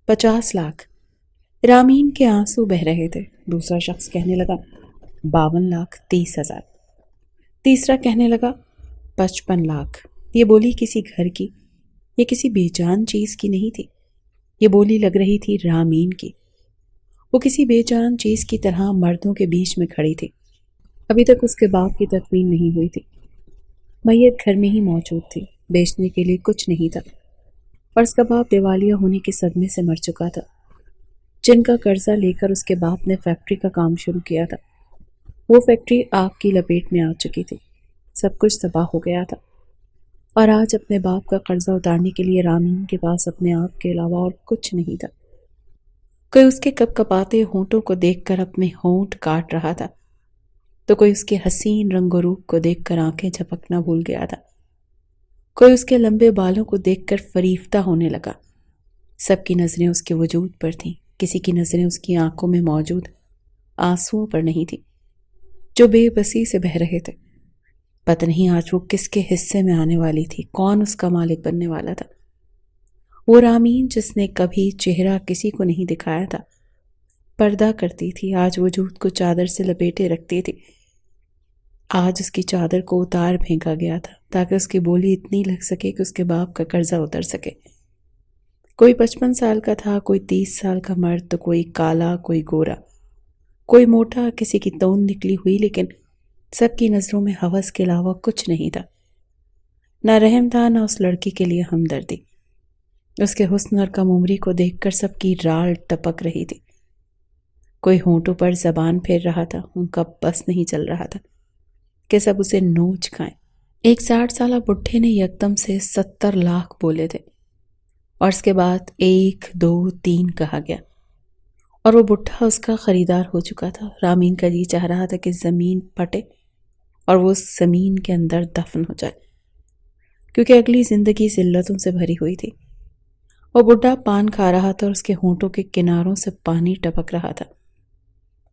50 lakh. Ramen کے آنسو بہ رہے تھے۔ دوسرا شخص کہنے لگا 52,30,000۔ تیسرا کہنے لگا 55 لاکھ۔ یہ بولی کسی گھر کی یا کسی بے جان چیز کی نہیں تھی، یہ بولی لگ رہی تھی رامین کی۔ وہ کسی بے جان چیز کی طرح مردوں کے بیچ میں کھڑی تھی۔ ابھی تک اس کے باپ کی تدفین نہیں ہوئی تھی، میت گھر میں ہی موجود تھی، بیچنے کے لیے کچھ نہیں تھا، اور اس کا باپ دیوالیہ ہونے کے صدمے سے مر چکا تھا۔ جن کا قرضہ لے کر اس کے باپ نے فیکٹری کا کام شروع کیا تھا، وہ فیکٹری آگ کی لپیٹ میں آ چکی تھی، سب کچھ تباہ ہو گیا تھا، اور آج اپنے باپ کا قرضہ اتارنے کے لیے رامین کے پاس اپنے آپ کے علاوہ اور کچھ نہیں تھا۔ کوئی اس کے کپ کپاتے ہونٹوں کو دیکھ کر اپنے ہونٹ کاٹ رہا تھا، تو کوئی اس کے حسین رنگ و روپ کو دیکھ کر آنکھیں جھپکنا بھول گیا تھا، کوئی اس کے لمبے بالوں کو دیکھ کر فریفتہ ہونے لگا۔ سب کی نظریں اس کے وجود پر تھیں، کسی کی نظریں اس کی آنکھوں میں موجود آنسوؤں پر نہیں تھی جو بے بسی سے بہہ رہے تھے۔ پتہ نہیں آج وہ کس کے حصے میں آنے والی تھی، کون اس کا مالک بننے والا تھا۔ وہ رامین جس نے کبھی چہرہ کسی کو نہیں دکھایا تھا، پردہ کرتی تھی، آج وجود کو چادر سے لپیٹے رکھتی تھی۔ آج اس کی چادر کو اتار پھینکا گیا تھا تاکہ اس کی بولی اتنی لگ سکے کہ اس کے باپ کا قرضہ اتر سکے۔ کوئی 55 سال کا تھا، کوئی 30 سال کا مرد، تو کوئی کالا، کوئی گورا، کوئی موٹا، کسی کی توند نکلی ہوئی، لیکن سب کی نظروں میں ہوس کے علاوہ کچھ نہیں تھا۔ نہ رحم تھا، نہ اس لڑکی کے لیے ہمدردی۔ اس کے حسن اور کم عمری کو دیکھ کر سب کی رال ٹپک رہی تھی۔ کوئی ہونٹوں پر زبان پھیر رہا تھا، ان کا بس نہیں چل رہا تھا کہ سب اسے نوچ کھائیں۔ ایک 60 سالہ بڈھے نے یکدم سے 70 لاکھ بولے تھے، اور اس کے بعد 1 2 3 کہا گیا، اور وہ بڈھا اس کا خریدار ہو چکا تھا۔ رامین کا جی چاہ رہا تھا کہ زمین پھٹے اور وہ اس زمین کے اندر دفن ہو جائے، کیونکہ اگلی زندگی ذلتوں سے بھری ہوئی تھی۔ وہ بڈھا پان کھا رہا تھا اور اس کے ہونٹوں کے کناروں سے پانی ٹپک رہا تھا۔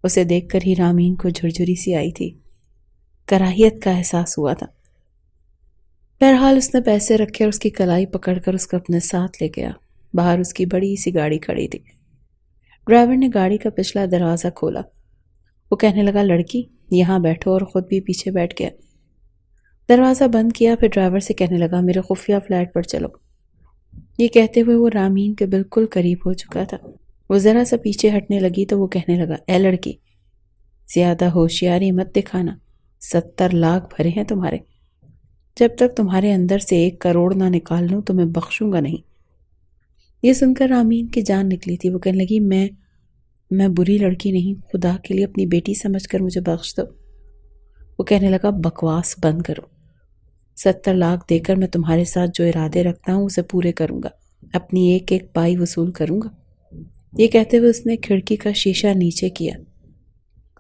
اسے دیکھ کر ہی رامین کو جھرجھری سی آئی تھی، کراہیت کا احساس ہوا تھا۔ بہرحال اس نے پیسے رکھے اور اس کی کلائی پکڑ کر اس کو اپنے ساتھ لے گیا۔ باہر اس کی بڑی سی گاڑی کھڑی تھی۔ ڈرائیور نے گاڑی کا پچھلا دروازہ کھولا۔ وہ کہنے لگا لڑکی یہاں بیٹھو، اور خود بھی پیچھے بیٹھ گیا۔ دروازہ بند کیا، پھر ڈرائیور سے کہنے لگا میرے خفیہ فلیٹ پر چلو۔ یہ کہتے ہوئے وہ رامین کے بالکل قریب ہو چکا تھا۔ وہ ذرا سا پیچھے ہٹنے لگی تو وہ کہنے لگا اے لڑکی زیادہ ہوشیاری مت دکھانا، 70 لاکھ بھرے ہیں تمہارے، جب تک تمہارے اندر سے 1 کروڑ نہ نکال لوں تو میں بخشوں گا نہیں۔ یہ سن کر رامین کی جان نکلی تھی۔ وہ کہنے لگی میں بری لڑکی نہیں، خدا کے لیے اپنی بیٹی سمجھ کر مجھے بخش دو۔ وہ کہنے لگا بکواس بند کرو، 70 لاکھ دے کر میں تمہارے ساتھ جو ارادے رکھتا ہوں اسے پورے کروں گا، اپنی ایک ایک پائی وصول کروں گا۔ یہ کہتے ہوئے اس نے کھڑکی کا شیشہ نیچے کیا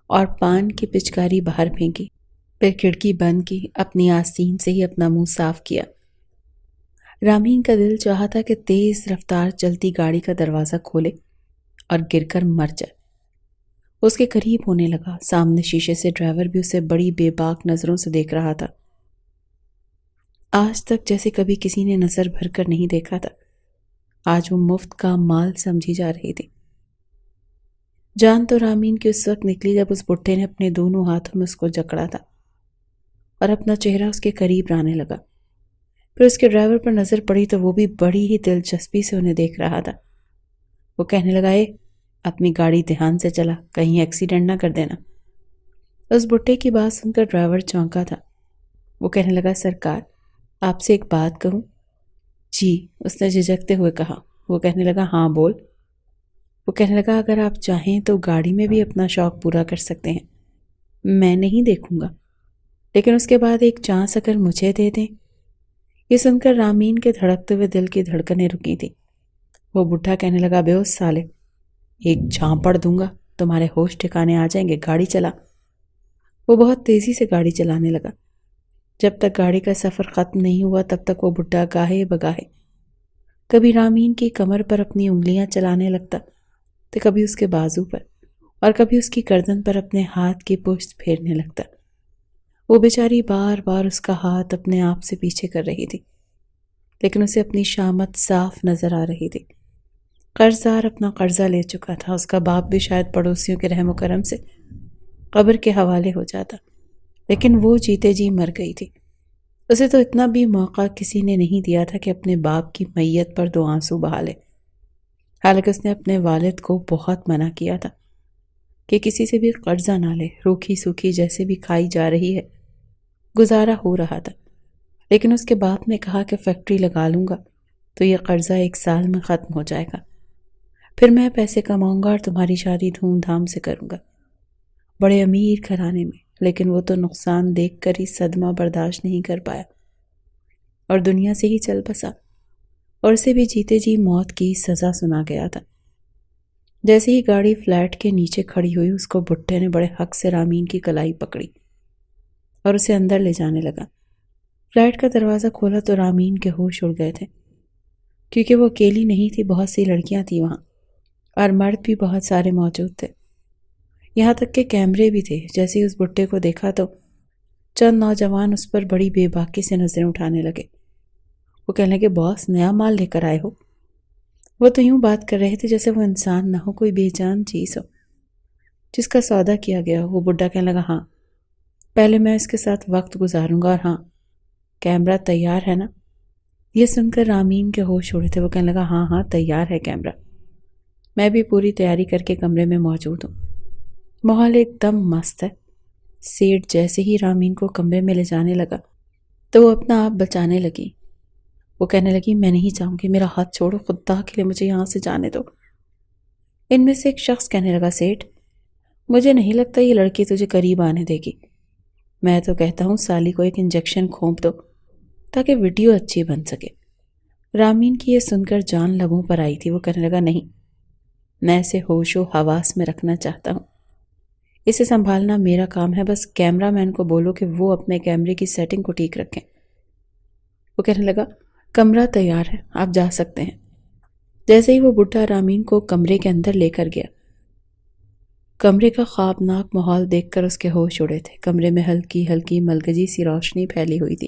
اور پان کی پچکاری باہر پھینکی، پھر کھڑکی بند کی، اپنی آستین سے ہی اپنا منہ صاف کیا۔ رامین کا دل چاہا تھا کہ تیز رفتار چلتی گاڑی کا دروازہ کھولے اور گر کر مر جائے۔ اس کے قریب ہونے لگا، سامنے شیشے سے ڈرائیور بھی اسے بڑی بے باک نظروں سے دیکھ رہا تھا، آج تک جیسے کبھی کسی نے نظر بھر کر نہیں دیکھا تھا۔ آج وہ مفت کا مال سمجھی جا رہی تھی۔ جان تو رامین کی اس وقت نکلی جب اس بڈھے نے اپنے دونوں ہاتھوں میں اس کو جکڑا تھا اور اپنا چہرہ اس کے قریب لانے لگا۔ پھر اس کے ڈرائیور پر نظر پڑی تو وہ بھی بڑی ہی دلچسپی سے انہیں دیکھ رہا تھا۔ وہ کہنے لگا اے اپنی گاڑی دھیان سے چلا، کہیں ایکسیڈنٹ نہ کر دینا۔ اس بڈھے کی بات سن کر ڈرائیور چونکا تھا۔ وہ کہنے لگا سرکار آپ سے ایک بات کہوں؟ جی، اس نے جھجکتے ہوئے کہا۔ وہ کہنے لگا ہاں بول۔ وہ کہنے لگا اگر آپ چاہیں تو گاڑی میں بھی اپنا شوق پورا کر سکتے ہیں، میں نہیں دیکھوں گا، لیکن اس کے بعد ایک چانس اگر مجھے دے دیں۔ یہ سن کر رامین کے دھڑکتے ہوئے دل کی دھڑکنیں رکی تھی۔ وہ بڈھا کہنے لگا بے ہوش سالے، ایک جھانپڑ دوں گا، تمہارے ہوش ٹھکانے آ جائیں گے، گاڑی چلا۔ وہ بہت تیزی سے گاڑی چلانے لگا۔ جب تک گاڑی کا سفر ختم نہیں ہوا تب تک وہ بڈھا گاہے بگاہے کبھی رامین کی کمر پر اپنی انگلیاں چلانے لگتا تو کبھی اس کے بازو پر اور کبھی اس کی گردن پر اپنے ہاتھ کی پشت پھیرنے لگتا۔ وہ بیچاری بار بار اس کا ہاتھ اپنے آپ سے پیچھے کر رہی تھی، لیکن اسے اپنی شامت صاف نظر آ رہی تھی۔ قرضدار اپنا قرضہ لے چکا تھا، اس کا باپ بھی شاید پڑوسیوں کے رحم و کرم سے قبر کے حوالے ہو جاتا، لیکن وہ جیتے جی مر گئی تھی۔ اسے تو اتنا بھی موقع کسی نے نہیں دیا تھا کہ اپنے باپ کی میت پر 2 آنسو بہا لے، حالانکہ اس نے اپنے والد کو بہت منع کیا تھا کہ کسی سے بھی قرضہ نہ لے، روکھی سوکھی جیسے بھی کھائی جا رہی ہے، گزارا ہو رہا تھا۔ لیکن اس کے باپ نے کہا کہ فیکٹری لگا لوں گا تو یہ قرضہ 1 سال میں ختم ہو جائے گا، پھر میں پیسے کماؤں گا اور تمہاری شادی دھوم دھام سے کروں گا، بڑے امیر گھرانے میں۔ لیکن وہ تو نقصان دیکھ کر ہی صدمہ برداشت نہیں کر پایا اور دنیا سے ہی چل بسا، اور اسے بھی جیتے جی موت کی سزا سنا گیا تھا۔ جیسے ہی گاڑی فلیٹ کے نیچے کھڑی ہوئی، اس کو بھٹے نے بڑے حق سے رامین کی کلائی پکڑی اور اسے اندر لے جانے لگا۔ فلیٹ کا دروازہ کھولا تو رامین کے ہوش اڑ گئے تھے، کیونکہ وہ اکیلی نہیں تھی، بہت سی لڑکیاں تھیں وہاں، اور مرد بھی بہت سارے موجود تھے، یہاں تک کہ کیمرے بھی تھے۔ جیسے ہی اس بھٹے کو دیکھا تو چند نوجوان اس پر بڑی بے باکی سے نظریں اٹھانے لگے۔ وہ کہنے لگے، باس نیا مال لے کر آئے ہو؟ وہ تو یوں بات کر رہے تھے جیسے وہ انسان نہ ہو، کوئی بے جان چیز ہو جس کا سودا کیا گیا ہو۔ وہ بڈھا کہنے لگا، ہاں پہلے میں اس کے ساتھ وقت گزاروں گا، اور ہاں کیمرہ تیار ہے نا؟ یہ سن کر رامین کے ہوش اڑے تھے۔ وہ کہنے لگا، ہاں ہاں تیار ہے کیمرہ، میں بھی پوری تیاری کر کے کمرے میں موجود ہوں، ماحول ایک دم مست ہے۔ سیٹ جیسے ہی رامین کو کمرے میں لے جانے لگا تو وہ اپنا آپ بچانے لگی۔ وہ کہنے لگی، میں نہیں چاہوں گی، میرا ہاتھ چھوڑو، خدا کے لیے مجھے یہاں سے جانے دو۔ ان میں سے ایک شخص کہنے لگا، سیٹ مجھے نہیں لگتا یہ لڑکی تجھے قریب آنے دے گی، میں تو کہتا ہوں سالی کو ایک انجیکشن کھونپ دو تاکہ ویڈیو اچھی بن سکے۔ رامین کی یہ سن کر جان لبوں پر آئی تھی۔ وہ کہنے لگا، نہیں، میں اسے ہوش و حواس میں رکھنا چاہتا ہوں، اسے سنبھالنا میرا کام ہے، بس کیمرہ مین کو بولو کہ وہ اپنے کیمرے کی سیٹنگ کو ٹھیک رکھیں۔ وہ کہنے لگا، کمرہ تیار ہے، آپ جا سکتے ہیں۔ جیسے ہی وہ بڈھا رامین کو کمرے کے اندر لے کر گیا، کمرے کا خوابناک ماحول دیکھ کر اس کے ہوش اڑے تھے۔ کمرے میں ہلکی ہلکی ملگجی سی روشنی پھیلی ہوئی تھی،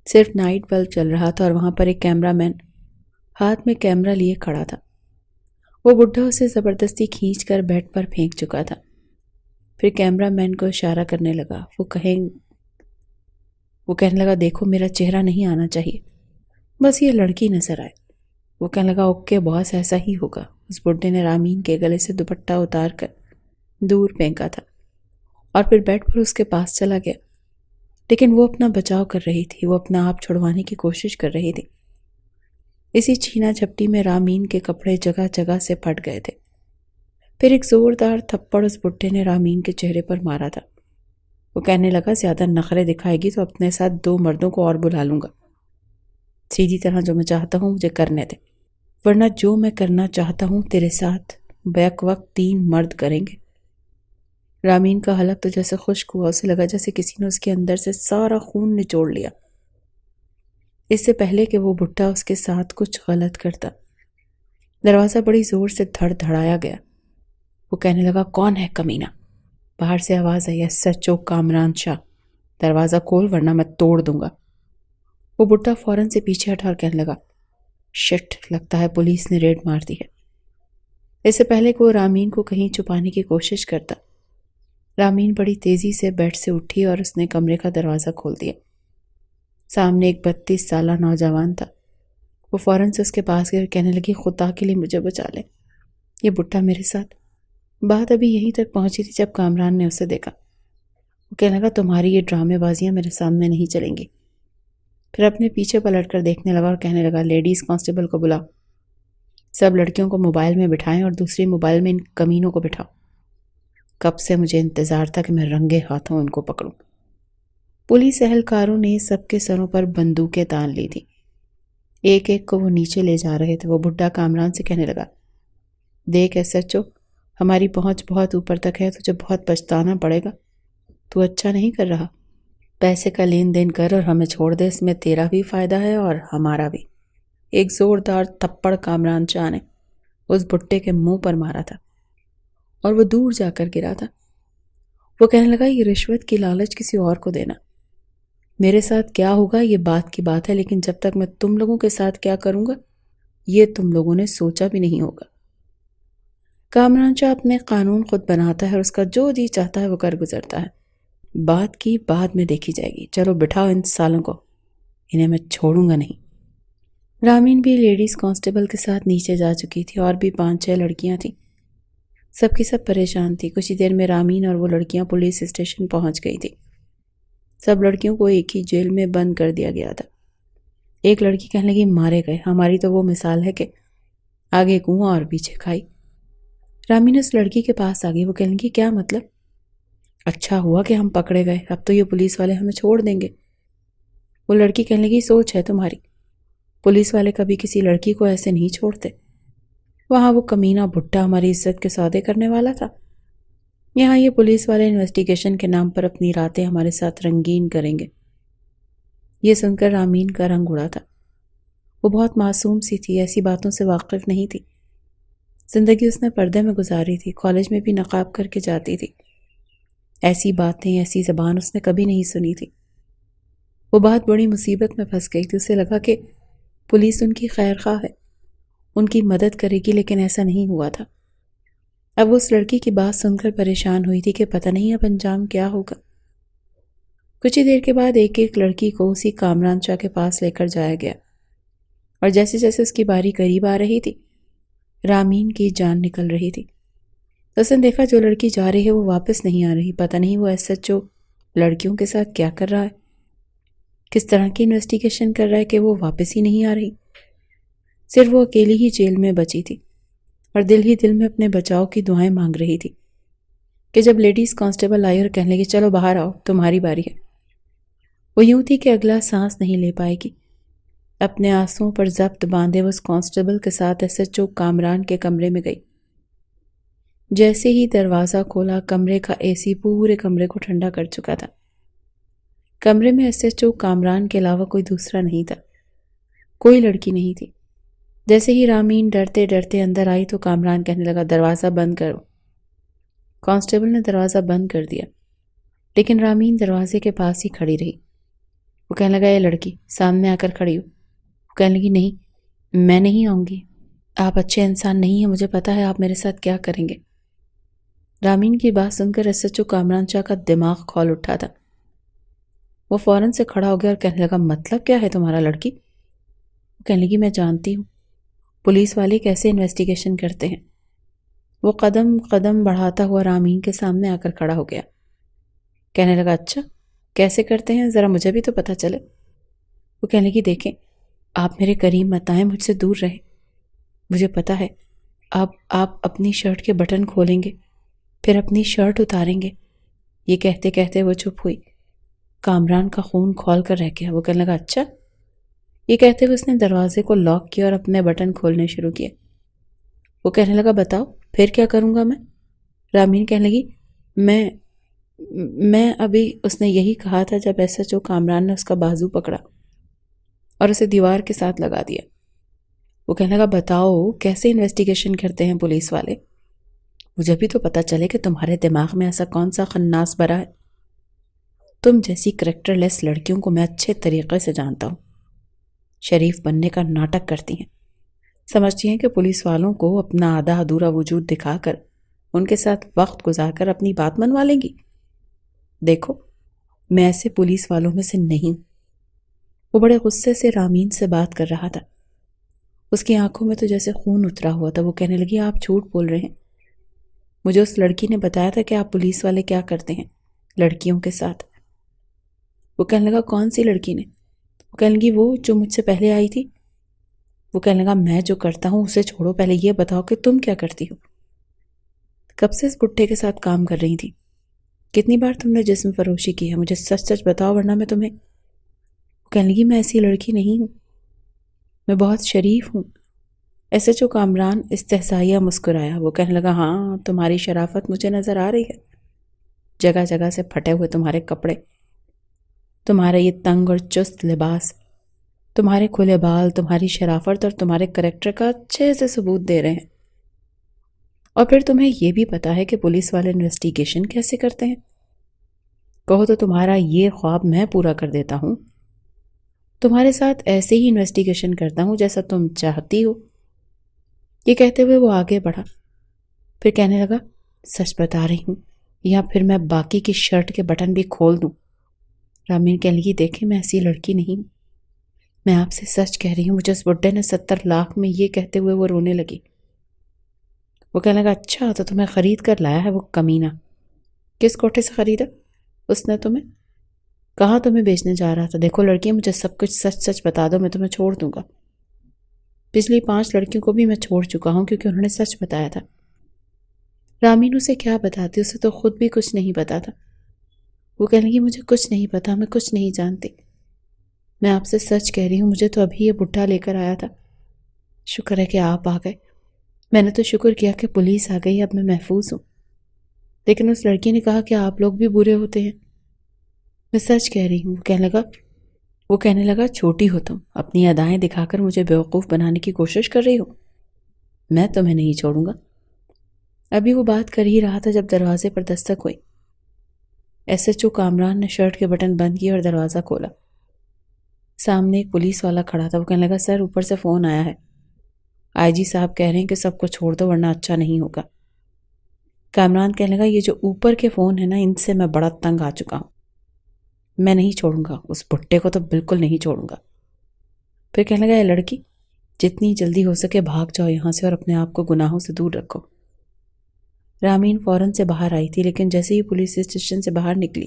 صرف نائٹ بلب چل رہا تھا، اور وہاں پر ایک کیمرہ مین ہاتھ میں کیمرہ لیے کھڑا تھا۔ وہ بڈھا اسے زبردستی کھینچ کر بیڈ پر پھینک چکا تھا، پھر کیمرہ مین کو اشارہ کرنے لگا۔ وہ کہنے لگا، دیکھو میرا چہرہ نہیں آنا چاہیے، بس یہ لڑکی نظر آئے۔ وہ کہنے لگا، اوکے باس، ایسا ہی ہوگا۔ اس بڈھے نے رامین کے گلے سے دوپٹہ اتار کر دور پھینکا تھا اور پھر بیڈ پر اس کے پاس چلا گیا، لیکن وہ اپنا بچاؤ کر رہی تھی، وہ اپنا آپ چھڑوانے کی کوشش کر رہی تھی۔ اسی چھینا جھپٹی میں رامین کے کپڑے جگہ جگہ سے پھٹ گئے تھے۔ پھر ایک زوردار تھپڑ اس بڈھے نے رامین کے چہرے پر مارا تھا۔ وہ کہنے لگا، زیادہ نخرے دکھائے گی تو اپنے ساتھ 2 مردوں کو اور بلا لوں گا، سیدھی طرح جو میں چاہتا ہوں مجھے کرنے دے، ورنہ جو میں کرنا چاہتا ہوں تیرے ساتھ بیک وقت 3 مرد کریں گے۔ رامین کا حلق تو جیسے خشک ہوا، اسے لگا جیسے کسی نے اس کے اندر سے سارا خون نچوڑ لیا، اس سے پہلے کہ وہ بڈھا اس کے ساتھ کچھ غلط کرتا۔ دروازہ بڑی زور سے دھڑ دھڑایا گیا۔ وہ کہنے لگا، کون ہے کمینہ؟ باہر سے آواز آئی، SHO کامران شاہ، دروازہ کھول ورنہ میں توڑ دوں گا۔ وہ بڈھا فوراً سے پیچھے ہٹا اور کہنے لگا، شٹ، لگتا ہے پولیس نے ریڈ مار دی ہے۔ اس سے پہلے کہ وہ رامین کو کہیں چھپانے کی کوشش کرتا، رامین بڑی تیزی سے بیڈ سے اٹھی اور اس نے کمرے کا دروازہ کھول دیا۔ سامنے ایک 32 سالہ نوجوان تھا۔ وہ فوراً سے اس کے پاس گئے اور کہنے لگی، خدا کے لیے مجھے بچا لے، یہ بڈھا میرے ساتھ۔ بات ابھی یہیں تک پہنچی تھی جب کامران نے اسے دیکھا۔ وہ کہنے لگا، تمہاری یہ ڈرامے بازیاں میرے سامنے نہیں چلیں گی۔ پھر اپنے پیچھے پلٹ کر دیکھنے لگا اور کہنے لگا، لیڈیز کانسٹیبل کو بلاؤ، سب لڑکیوں کو موبائل میں بٹھائیں اور دوسری موبائل میں ان کمینوں کو بٹھاؤ۔ کب سے مجھے انتظار تھا کہ میں رنگے ہاتھوں ان کو پکڑوں۔ پولیس اہلکاروں نے سب کے سروں پر بندوقیں تان لی تھی، ایک ایک کو وہ نیچے لے جا رہے تھے۔ وہ بڈھا کامران سے کہنے لگا، دیکھ SHO، ہماری پہنچ بہت اوپر تک ہے، تجھے بہت پچھتانا پڑے گا، تو اچھا نہیں کر رہا، پیسے کا لین دین کر اور ہمیں چھوڑ دے، اس میں تیرا بھی فائدہ ہے اور ہمارا بھی۔ ایک زوردار تھپڑ کامران شاہ نے اس بڈھے کے منہ پر مارا تھا اور وہ دور جا کر گرا تھا۔ وہ کہنے لگا، یہ رشوت کی لالچ کسی اور کو دینا، میرے ساتھ کیا ہوگا یہ بات کی بات ہے، لیکن جب تک میں تم لوگوں کے ساتھ کیا کروں گا یہ تم لوگوں نے سوچا بھی نہیں ہوگا۔ کامران شاہ اپنے قانون خود بناتا ہے اور اس کا جو جی چاہتا ہے وہ کر گزرتا ہے۔ بات کی بعد میں دیکھی جائے گی، چلو بٹھاؤ ان سالوں کو، انہیں میں چھوڑوں گا نہیں۔ رامین بھی لیڈیز کانسٹیبل کے ساتھ نیچے جا چکی تھی، اور بھی 5-6 لڑکیاں تھیں۔ سب کی سب پریشان تھی۔ کچھ ہی دیر میں رامین اور وہ لڑکیاں پولیس اسٹیشن پہنچ گئی تھی۔ سب لڑکیوں کو ایک ہی جیل میں بند کر دیا گیا تھا۔ ایک لڑکی کہنے لگی مارے گئے، ہماری تو وہ مثال ہے کہ آگے کنواں اور پیچھے کھائی۔ رامین اس لڑکی کے پاس آ گئی، وہ کہنے لگی کیا مطلب؟ اچھا ہوا کہ ہم پکڑے گئے، اب تو یہ پولیس والے ہمیں چھوڑ دیں گے۔ وہ لڑکی کہنے لگی سوچ ہے تمہاری، پولیس والے کبھی کسی لڑکی کو ایسے نہیں چھوڑتے۔ وہاں وہ کمینہ بھٹا ہماری عزت کے سودے کرنے والا تھا، یہاں یہ پولیس والے انویسٹیگیشن کے نام پر اپنی راتیں ہمارے ساتھ رنگین کریں گے۔ یہ سن کر رامین کا رنگ اڑا تھا۔ وہ بہت معصوم سی تھی، ایسی باتوں سے واقف نہیں تھی۔ زندگی اس نے پردے میں گزاری تھی، کالج میں بھی نقاب کر کے جاتی تھی۔ ایسی باتیں، ایسی زبان اس نے کبھی نہیں سنی تھی۔ وہ بہت بڑی مصیبت میں پھنس گئی تھی۔ اسے لگا کہ پولیس ان کی خیر خواہ ہے، ان کی مدد کرے گی، لیکن ایسا نہیں ہوا تھا۔ اب وہ اس لڑکی کی بات سن کر پریشان ہوئی تھی کہ پتہ نہیں اب انجام کیا ہوگا۔ کچھ ہی دیر کے بعد ایک ایک لڑکی کو اسی کامران شاہ کے پاس لے کر جایا گیا، اور جیسے جیسے اس کی باری قریب آ رہی تھی رامین کی جان نکل رہی تھی۔ اس نے دیکھا جو لڑکی جا رہی ہے وہ واپس نہیں آ رہی، پتہ نہیں وہ ایس ایچ او لڑکیوں کے ساتھ کیا کر رہا ہے، کس طرح کی انویسٹیگیشن کر رہا ہے کہ وہ واپس ہی نہیں آ رہی۔ صرف وہ اکیلی ہی جیل میں بچی تھی اور دل ہی دل میں اپنے بچاؤ کی دعائیں مانگ رہی تھی کہ جب لیڈیز کانسٹیبل آئی اور کہنے لگی چلو باہر آؤ تمہاری باری ہے، وہ یوں تھی کہ اگلا سانس نہیں لے پائے گی۔ اپنے آنسوؤں پر ضبط باندھے وہ اس کانسٹیبل کے ساتھ ایس ایچ او کامران کے کمرے میں گئی۔ جیسے ہی دروازہ کھولا، کمرے کا اے سی پورے کمرے کو ٹھنڈا کر چکا تھا۔ کمرے میں ایس ایچ او کامران کے علاوہ کوئی دوسرا نہیں تھا، کوئی لڑکی نہیں تھی۔ جیسے ہی رامین ڈرتے ڈرتے اندر آئی تو کامران کہنے لگا دروازہ بند کرو۔ کانسٹیبل نے دروازہ بند کر دیا، لیکن رامین دروازے کے پاس ہی کھڑی رہی۔ وہ کہنے لگا یہ لڑکی سامنے آ کر کھڑی ہو۔ وہ کہنے لگی نہیں، میں نہیں آؤں گی، آپ اچھے انسان نہیں ہیں، مجھے پتا ہے آپ میرے ساتھ کیا کریں گے۔ رامین کی بات سن کر ایس ایچ او کامران شاہ کا دماغ کھول اٹھا تھا۔ وہ فوراً سے کھڑا ہو گیا اور کہنے لگا مطلب کیا ہے تمہارا لڑکی؟ وہ کہنے لگی میں جانتی ہوں پولیس والے کیسے انویسٹیگیشن کرتے ہیں۔ وہ قدم قدم بڑھاتا ہوا رامین کے سامنے آ کر کھڑا ہو گیا، کہنے لگا اچھا کیسے کرتے ہیں، ذرا مجھے بھی تو پتہ چلے۔ وہ کہنے لگی دیکھیں آپ میرے قریب مت آئیں، مجھ سے دور رہیں، مجھے پتہ ہے آپ اپنی شرٹ کے بٹن کھولیں گے پھر اپنی شرٹ اتاریں گے۔ یہ کہتے کہتے وہ چپ ہوئی۔ کامران کا خون کھول کر رہ گیا۔ وہ کہنے لگا اچھا، یہ کہتے ہوئے اس نے دروازے کو لاک کیا اور اپنے بٹن کھولنے شروع کیے۔ وہ کہنے لگا بتاؤ پھر کیا کروں گا میں؟ رامین کہنے لگی میں ابھی اس نے یہی کہا تھا جب ایس ایچ او کامران نے اس کا بازو پکڑا اور اسے دیوار کے ساتھ لگا دیا۔ وہ کہنے لگا بتاؤ کیسے انویسٹیگیشن کرتے ہیں پولیس والے، مجھے بھی تو پتہ چلے کہ تمہارے دماغ میں ایسا کون سا خناس بھرا ہے۔ تم جیسی کریکٹر لیس لڑکیوں کو میں اچھے طریقے سے جانتا ہوں، شریف بننے کا ناٹک کرتی ہیں، سمجھتی ہیں کہ پولیس والوں کو اپنا آدھا ادھورا وجود دکھا کر ان کے ساتھ وقت گزار کر اپنی بات منوا لیں گی۔ دیکھو میں ایسے پولیس والوں میں سے نہیں ہوں۔ وہ بڑے غصے سے رامین سے بات کر رہا تھا، اس کی آنکھوں میں تو جیسے خون اترا ہوا تھا۔ وہ کہنے لگی آپ جھوٹ بول رہے ہیں، مجھے اس لڑکی نے بتایا تھا کہ آپ پولیس والے کیا کرتے ہیں لڑکیوں کے ساتھ۔ وہ کہنے لگا کون سی لڑکی نے؟ وہ کہنے لگی وہ جو مجھ سے پہلے آئی تھی۔ وہ کہنے لگا میں جو کرتا ہوں اسے چھوڑو، پہلے یہ بتاؤ کہ تم کیا کرتی ہو، کب سے اس بڈھے کے ساتھ کام کر رہی تھی، کتنی بار تم نے جسم فروشی کی ہے، مجھے سچ سچ بتاؤ ورنہ میں تمہیں۔ وہ کہنے لگی میں ایسی لڑکی نہیں ہوں، میں بہت شریف ہوں۔ ایس ایچ او کامران استہزائیہ مسکرایا۔ وہ کہنے لگا ہاں تمہاری شرافت مجھے نظر آ رہی ہے، جگہ جگہ سے پھٹے ہوئے تمہارے کپڑے، تمہارے یہ تنگ اور چست لباس، تمہارے کھلے بال تمہاری شرافت اور تمہارے کریکٹر کا اچھے سے ثبوت دے رہے ہیں۔ اور پھر تمہیں یہ بھی پتا ہے کہ پولیس والے انویسٹیگیشن کیسے کرتے ہیں، کہو تو تمہارا یہ خواب میں پورا کر دیتا ہوں، تمہارے ساتھ ایسے ہی انویسٹیگیشن کرتا ہوں جیسا تم چاہتی ہو، یہ کہتے ہوئے وہ آگے بڑھا، پھر کہنے لگا سچ بتا رہی ہوں یا پھر میں باقی کی شرٹ کے بٹن بھی کھول دوں۔ رامین کہنے لگی دیکھیں میں ایسی لڑکی نہیں ہوں، میں آپ سے سچ کہہ رہی ہوں، مجھے اس بڈھے نے 70 لاکھ میں، یہ کہتے ہوئے وہ رونے لگی۔ وہ کہنے لگا اچھا تو تمہیں خرید کر لایا ہے وہ کمینہ، کس کوٹھے سے خریدا اس نے تمہیں؟ کہاں تمہیں بیچنے جا رہا تھا؟ دیکھو لڑکی مجھے سب کچھ سچ سچ بتا دو، میں تمہیں چھوڑ دوں گا۔ پچھلی 5 لڑکیوں کو بھی میں چھوڑ چکا ہوں کیونکہ انہوں نے سچ بتایا تھا۔ رامین اسے کیا بتاتی، اسے تو خود بھی کچھ نہیں پتا تھا۔ وہ کہنے لگی مجھے کچھ نہیں پتا، میں کچھ نہیں جانتی، میں آپ سے سچ کہہ رہی ہوں، مجھے تو ابھی یہ بڈھا لے کر آیا تھا۔ شکر ہے کہ آپ آ گئے، میں نے تو شکر کیا کہ پولیس آ گئی، اب میں محفوظ ہوں۔ لیکن اس لڑکی نے کہا کہ آپ لوگ بھی برے ہوتے ہیں۔ میں سچ کہہ رہی ہوں، وہ کہنے لگا چھوٹی ہو تم، اپنی ادائیں دکھا کر مجھے بیوقوف بنانے کی کوشش کر رہی ہو، میں تمہیں نہیں چھوڑوں گا۔ ابھی وہ بات کر ہی رہا تھا جب دروازے پر دستک ہوئی۔ ایس ایچ او کامران نے شرٹ کے بٹن بند کیے اور دروازہ کھولا۔ سامنے ایک پولیس والا کھڑا تھا۔ وہ کہنے لگا سر اوپر سے فون آیا ہے، آئی جی صاحب کہہ رہے ہیں کہ سب کو چھوڑ دو ورنہ اچھا نہیں ہوگا۔ کامران کہنے لگا یہ جو اوپر کے فون ہیں نا، ان سے میں بڑا تنگ آ چکا ہوں، میں نہیں چھوڑوں گا اس بھٹے کو، تو بالکل نہیں چھوڑوں گا۔ پھر کہنے لگا اے لڑکی جتنی جلدی ہو سکے بھاگ جاؤ یہاں سے اور اپنے آپ کو گناہوں سے دور رکھو۔ رامین فوراً سے باہر آئی تھی، لیکن جیسے ہی پولیس اسٹیشن سے باہر نکلی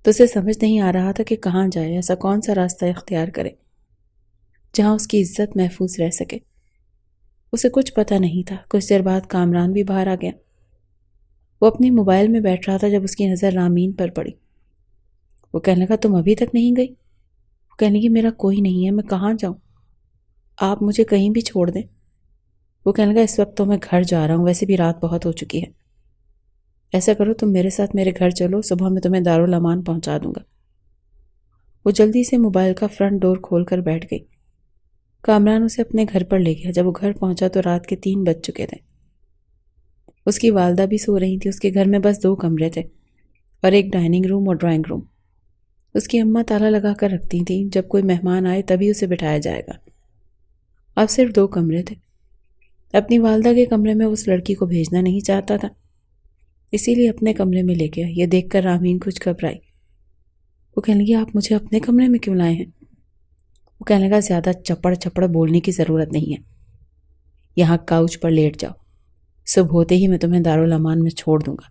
تو اسے سمجھ نہیں آ رہا تھا کہ کہاں جائے، ایسا کون سا راستہ اختیار کرے جہاں اس کی عزت محفوظ رہ سکے۔ اسے کچھ پتہ نہیں تھا۔ کچھ دیر بعد کامران بھی باہر آ گیا۔ وہ اپنی موبائل میں بیٹھ رہا تھا جب اس کی نظر رامین پر پڑی۔ وہ کہنے لگا تم ابھی تک نہیں گئی؟ وہ کہنے لگی میرا کوئی نہیں ہے، میں کہاں جاؤں، آپ مجھے کہیں بھی چھوڑ دیں۔ وہ کہنے لگا اس وقت تو میں گھر جا رہا ہوں، ویسے بھی رات بہت ہو چکی ہے، ایسا کرو تم میرے ساتھ میرے گھر چلو، صبح میں تمہیں دارالامان پہنچا دوں گا۔ وہ جلدی سے موبائل کا فرنٹ ڈور کھول کر بیٹھ گئی۔ کامران اسے اپنے گھر پر لے گیا۔ جب وہ گھر پہنچا تو رات کے 3 بج چکے تھے۔ اس کی والدہ بھی سو رہی تھی۔ اس کے گھر میں بس 2 کمرے تھے اور ایک ڈائننگ روم اور ڈرائنگ روم۔ اس کی اماں تالا لگا کر رکھتی تھیں، جب کوئی مہمان آئے تبھی اسے بٹھایا جائے گا۔ اب صرف 2 کمرے تھے۔ اپنی والدہ کے کمرے میں اس لڑکی کو بھیجنا نہیں چاہتا تھا، اسی لیے اپنے کمرے میں لے گیا۔ یہ دیکھ کر رامین کچھ گھبرائی۔ وہ کہنے لگی آپ مجھے اپنے کمرے میں کیوں لائے ہیں؟ وہ کہنے لگا زیادہ چپڑ بولنے کی ضرورت نہیں ہے، یہاں کاؤچ پر لیٹ جاؤ، صبح ہوتے ہی میں تمہیں دارالامان میں چھوڑ دوں گا۔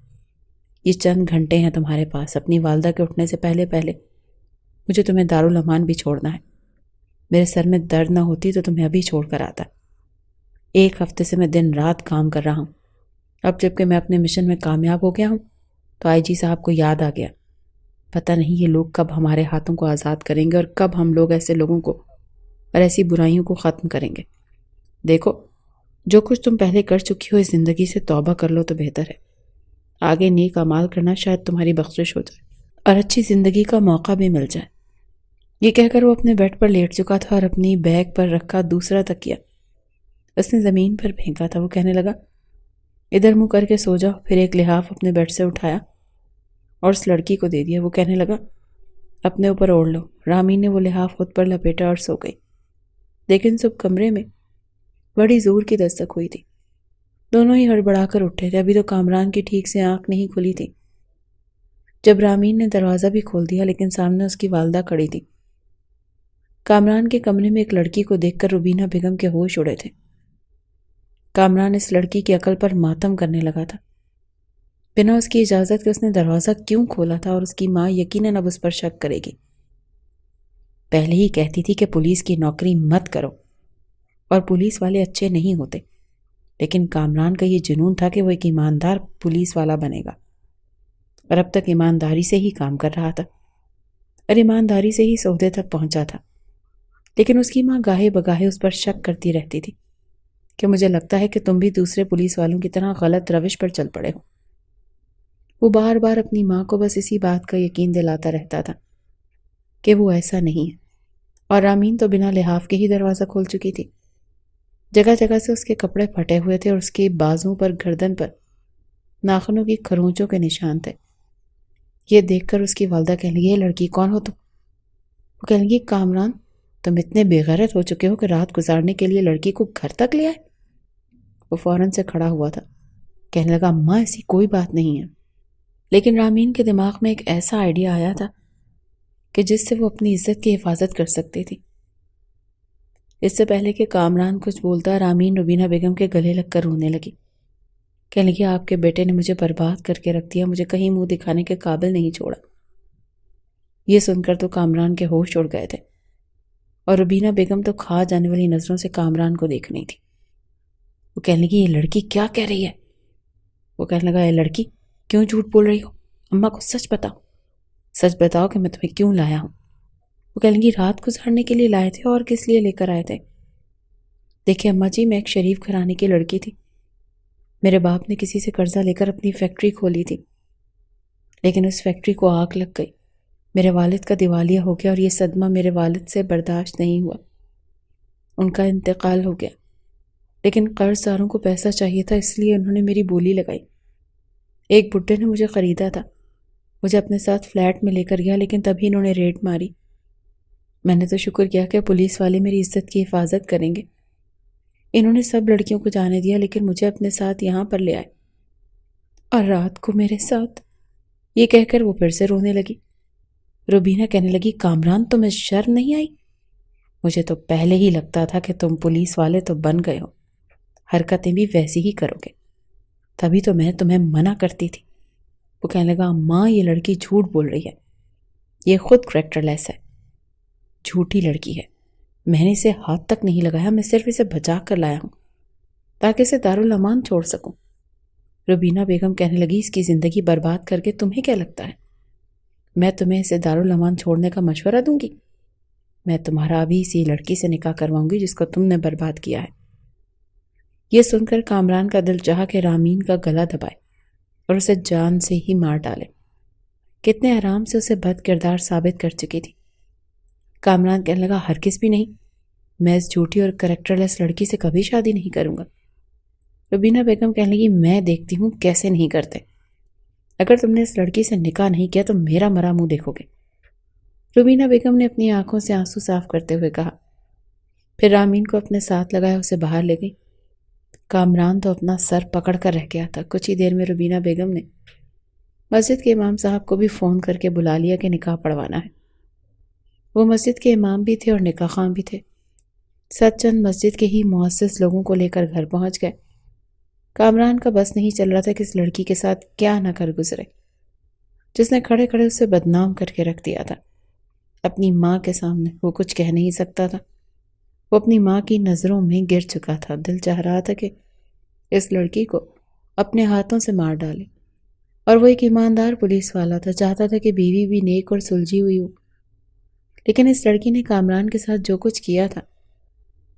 یہ چند گھنٹے ہیں تمہارے پاس، اپنی والدہ کے اٹھنے سے پہلے مجھے تمہیں دارالامان بھی چھوڑنا ہے۔ میرے سر میں درد نہ ہوتی تو تمہیں ابھی چھوڑ کر آتا۔ 1 ہفتے سے میں دن رات کام کر رہا ہوں، اب جب کہ میں اپنے مشن میں کامیاب ہو گیا ہوں تو آئی جی صاحب کو یاد آ گیا، پتہ نہیں یہ لوگ کب ہمارے ہاتھوں کو آزاد کریں گے اور کب ہم لوگ ایسے لوگوں کو اور ایسی برائیوں کو ختم کریں گے۔ دیکھو جو کچھ تم پہلے کر چکی ہو اس زندگی سے توبہ کر لو تو بہتر ہے، آگے نیک اعمال کرنا شاید تمہاری بخشش ہو جائے اور اچھی زندگی کا موقع بھی مل جائے۔ یہ کہہ کر وہ اپنے بیڈ پر لیٹ چکا تھا اور اپنی بیگ پر رکھا دوسرا تکیہ اس نے زمین پر پھینکا تھا۔ وہ کہنے لگا ادھر منہ کر کے سو جاؤ۔ پھر ایک لحاف اپنے بیڈ سے اٹھایا اور اس لڑکی کو دے دیا۔ وہ کہنے لگا اپنے اوپر اوڑھ لو۔ رامین نے وہ لحاف خود پر لپیٹا اور سو گئی۔ لیکن صبح کمرے میں بڑی زور کی دستک ہوئی تھی۔ دونوں ہی ہڑبڑا کر اٹھے تھے۔ ابھی تو کامران کی ٹھیک سے آنکھ نہیں کھلی تھی جب رامین نے دروازہ بھی کھول دیا، لیکن سامنے اس کی والدہ کھڑی تھی۔ کامران کے کمرے میں ایک لڑکی کو دیکھ کر روبینہ بیگم کے ہوش اڑے تھے۔ کامران اس لڑکی کی عقل پر ماتم کرنے لگا تھا۔ بنا اس کی اجازت کے اس نے دروازہ کیوں کھولا تھا اور اس کی ماں یقیناً اب اس پر شک کرے گی۔ پہلے ہی کہتی تھی کہ پولیس کی نوکری مت کرو اور پولیس والے اچھے نہیں ہوتے، لیکن کامران کا یہ جنون تھا کہ وہ ایک ایماندار پولیس والا بنے گا، اور اب تک ایمانداری سے ہی کام کر رہا تھا اور ایمانداری سے ہی اس عہدے تک پہنچا تھا۔ لیکن اس کی ماں گاہے بگاہے اس پر شک کرتی رہتی تھی کہ مجھے لگتا ہے کہ تم بھی دوسرے پولیس والوں کی طرح غلط روش پر چل پڑے ہو۔ وہ بار بار اپنی ماں کو بس اسی بات کا یقین دلاتا رہتا تھا کہ وہ ایسا نہیں ہے، اور رامین تو بنا لحاف کے ہی دروازہ کھول چکی تھی۔ جگہ جگہ سے اس کے کپڑے پھٹے ہوئے تھے اور اس کے بازوں پر گردن پر ناخنوں کی کھرونچوں کے نشان تھے۔ یہ دیکھ کر اس کی والدہ کہنے لگی یہ لڑکی کون ہو تم؟ وہ کہنے لگی کامران تم اتنے بے غیرت ہو چکے ہو کہ رات گزارنے کے لیے لڑکی کو گھر تک لے آئے؟ وہ فوراً سے کھڑا ہوا تھا، کہنے لگا اماں ایسی کوئی بات نہیں ہے۔ لیکن رامین کے دماغ میں ایک ایسا آئیڈیا آیا تھا کہ جس سے وہ اپنی عزت کی حفاظت کر سکتی تھی۔ اس سے پہلے کہ کامران کچھ بولتا، رامین روبینہ بیگم کے گلے لگ کر رونے لگی، کہنے لگی آپ کے بیٹے نے مجھے برباد کر کے رکھ دیا، مجھے کہیں منہ دکھانے کے قابل نہیں چھوڑا۔ یہ سن کر تو کامران کے ہوش اڑ گئے تھے، اور روبینہ بیگم تو کھا جانے والی نظروں سے کامران کو دیکھ رہی تھی۔ وہ کہنے لگی یہ لڑکی کیا کہہ رہی ہے؟ وہ کہنے لگا اے لڑکی کیوں جھوٹ بول رہی ہو؟ اماں کو سچ بتاؤ کہ میں تمہیں کیوں لایا ہوں۔ وہ کہنے لگی رات گزارنے کے لیے لائے تھے، اور کس لیے لے کر آئے تھے؟ دیکھیں اماں جی، میں ایک شریف گھرانے کی لڑکی تھی، میرے باپ نے کسی سے قرضہ لے کر اپنی فیکٹری کھولی تھی، لیکن اس فیکٹری کو آگ لگ گئی، میرے والد کا دیوالیہ ہو گیا، اور یہ صدمہ میرے والد سے برداشت نہیں ہوا، ان کا انتقال ہو گیا۔ لیکن قرض داروں کو پیسہ چاہیے تھا، اس لیے انہوں نے میری بولی لگائی۔ ایک بڈھے نے مجھے خریدا تھا، مجھے اپنے ساتھ فلیٹ میں لے کر گیا، لیکن تبھی انہوں نے ریڈ ماری۔ میں نے تو شکر کیا کہ پولیس والے میری عزت کی حفاظت کریں گے، انہوں نے سب لڑکیوں کو جانے دیا، لیکن مجھے اپنے ساتھ یہاں پر لے آئے، اور رات کو میرے ساتھ۔ یہ کہہ کر وہ پھر سے رونے لگی۔ روبینہ کہنے لگی کامران تمہیں شرم نہیں آئی؟ مجھے تو پہلے ہی لگتا تھا کہ تم پولیس والے تو بن گئے ہو، حرکتیں بھی ویسی ہی کرو گے، تبھی تو میں تمہیں منع کرتی تھی۔ وہ کہنے لگا ماں یہ لڑکی جھوٹ بول رہی ہے، یہ خود کریکٹر لیس ہے، جھوٹی لڑکی ہے، میں نے اسے ہاتھ تک نہیں لگایا، میں صرف اسے بچا کر لایا ہوں تاکہ اسے دارالامان چھوڑ سکوں۔ روبینہ بیگم کہنے لگی اس کی زندگی برباد کر کے تمہیں کیا لگتا ہے میں تمہیں اسے دارالامان چھوڑنے کا مشورہ دوں گی؟ میں تمہارا ابھی اسی لڑکی سے نکاح کرواؤں گی جس کو تم نے برباد کیا ہے۔ یہ سن کر کامران کا دل چاہا کہ رامین کا گلا دبائے اور اسے جان سے ہی مار ڈالے، کتنے آرام سے اسے بد کردار ثابت کر چکی تھی۔ کامران کہنے لگا ہرگز بھی نہیں، میں اس جھوٹی اور کریکٹر لیس لڑکی سے کبھی شادی نہیں کروں گا۔ روبینہ بیگم کہنے لگی میں دیکھتی ہوں کیسے نہیں کرتے، اگر تم نے اس لڑکی سے نکاح نہیں کیا تو میرا مرا منہ دیکھو گے۔ روبینہ بیگم نے اپنی آنکھوں سے آنسو صاف کرتے ہوئے کہا، پھر رامین کو اپنے ساتھ لگایا اسے باہر لے گئی۔ کامران تو اپنا سر پکڑ کر رہ گیا تھا۔ کچھ ہی دیر میں روبینہ بیگم نے مسجد کے امام صاحب کو بھی فون کر کے بلا لیا کہ نکاح پڑھوانا ہے۔ وہ مسجد کے امام بھی تھے اور نکاح خواں بھی تھے۔ سچ چند مسجد کے ہی معزز لوگوں کو لے کر گھر پہنچ گئے۔ کامران کا بس نہیں چل رہا تھا کہ اس لڑکی کے ساتھ کیا نہ کر گزرے جس نے کھڑے کھڑے اسے بدنام کر کے رکھ دیا تھا۔ اپنی ماں کے سامنے وہ کچھ کہہ نہیں سکتا تھا، وہ اپنی ماں کی نظروں میں گر چکا تھا۔ دل چاہ رہا تھا کہ اس لڑکی کو اپنے ہاتھوں سے مار ڈالے، اور وہ ایک ایماندار پولیس والا تھا، چاہتا تھا کہ بیوی بھی نیک اور سلجھی ہوئی ہو، لیکن اس لڑکی نے کامران کے ساتھ جو کچھ کیا تھا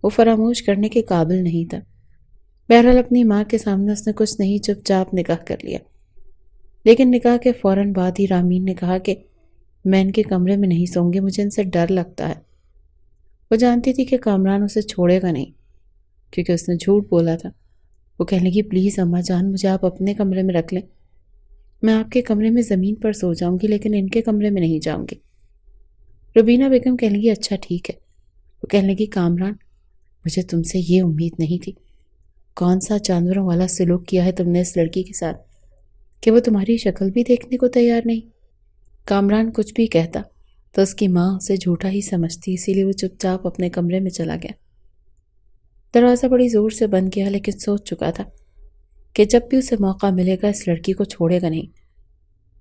وہ فراموش کرنے کے قابل نہیں تھا۔ بہرحال اپنی ماں کے سامنے اس نے کچھ نہیں، چپ چاپ نکاح کر لیا۔ لیکن نکاح کے فوراً بعد ہی رامین نے کہا کہ میں ان کے کمرے میں نہیں سوں گی، مجھے ان سے ڈر لگتا ہے۔ وہ جانتی تھی کہ کامران اسے چھوڑے گا نہیں کیونکہ اس نے جھوٹ بولا تھا۔ وہ کہنے لگی پلیز اماں جان مجھے آپ اپنے کمرے میں رکھ لیں، میں آپ کے کمرے میں زمین پر سو جاؤں گی لیکن ان کے کمرے میں نہیں جاؤں گی۔ روبینہ بیگم کہنے لگی اچھا ٹھیک ہے۔ وہ کہنے لگی کامران مجھے تم سے یہ امید نہیں تھی، کون سا جانوروں والا سلوک کیا ہے تم نے اس لڑکی کے ساتھ کہ وہ تمہاری شکل بھی دیکھنے کو تیار نہیں۔ کامران کچھ بھی کہتا تو اس کی ماں اسے جھوٹا ہی سمجھتی، اسی لیے وہ چپ چاپ اپنے کمرے میں چلا گیا۔ دروازہ بڑی زور سے بند کیا، لیکن سوچ چکا تھا کہ جب بھی اسے موقع ملے گا اس لڑکی کو چھوڑے گا نہیں۔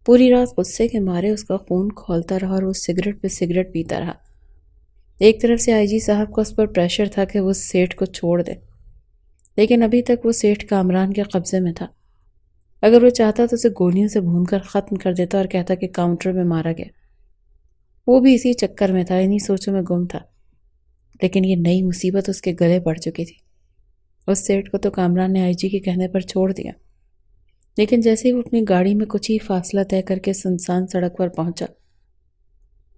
پوری رات غصے کے مارے اس کا خون کھولتا رہا اور وہ سگریٹ پہ سگریٹ پیتا رہا۔ ایک طرف سے آئی جی صاحب کو اس پر پریشر تھا کہ وہ سیٹھ کو چھوڑ دے، لیکن ابھی تک وہ سیٹھ کامران کے قبضے میں تھا۔ اگر وہ چاہتا تو اسے گولیوں سے بھون کر ختم کر دیتا اور کہتا کہ کاؤنٹر میں مارا گیا۔ وہ بھی اسی چکر میں تھا، انہی سوچوں میں گم تھا، لیکن یہ نئی مصیبت اس کے گلے پڑ چکی تھی۔ اس سیٹھ کو تو کامران نے آئی جی کے کہنے پر چھوڑ دیا، لیکن جیسے ہی وہ اپنی گاڑی میں کچھ ہی فاصلہ طے کر کے سنسان سڑک پر پہنچا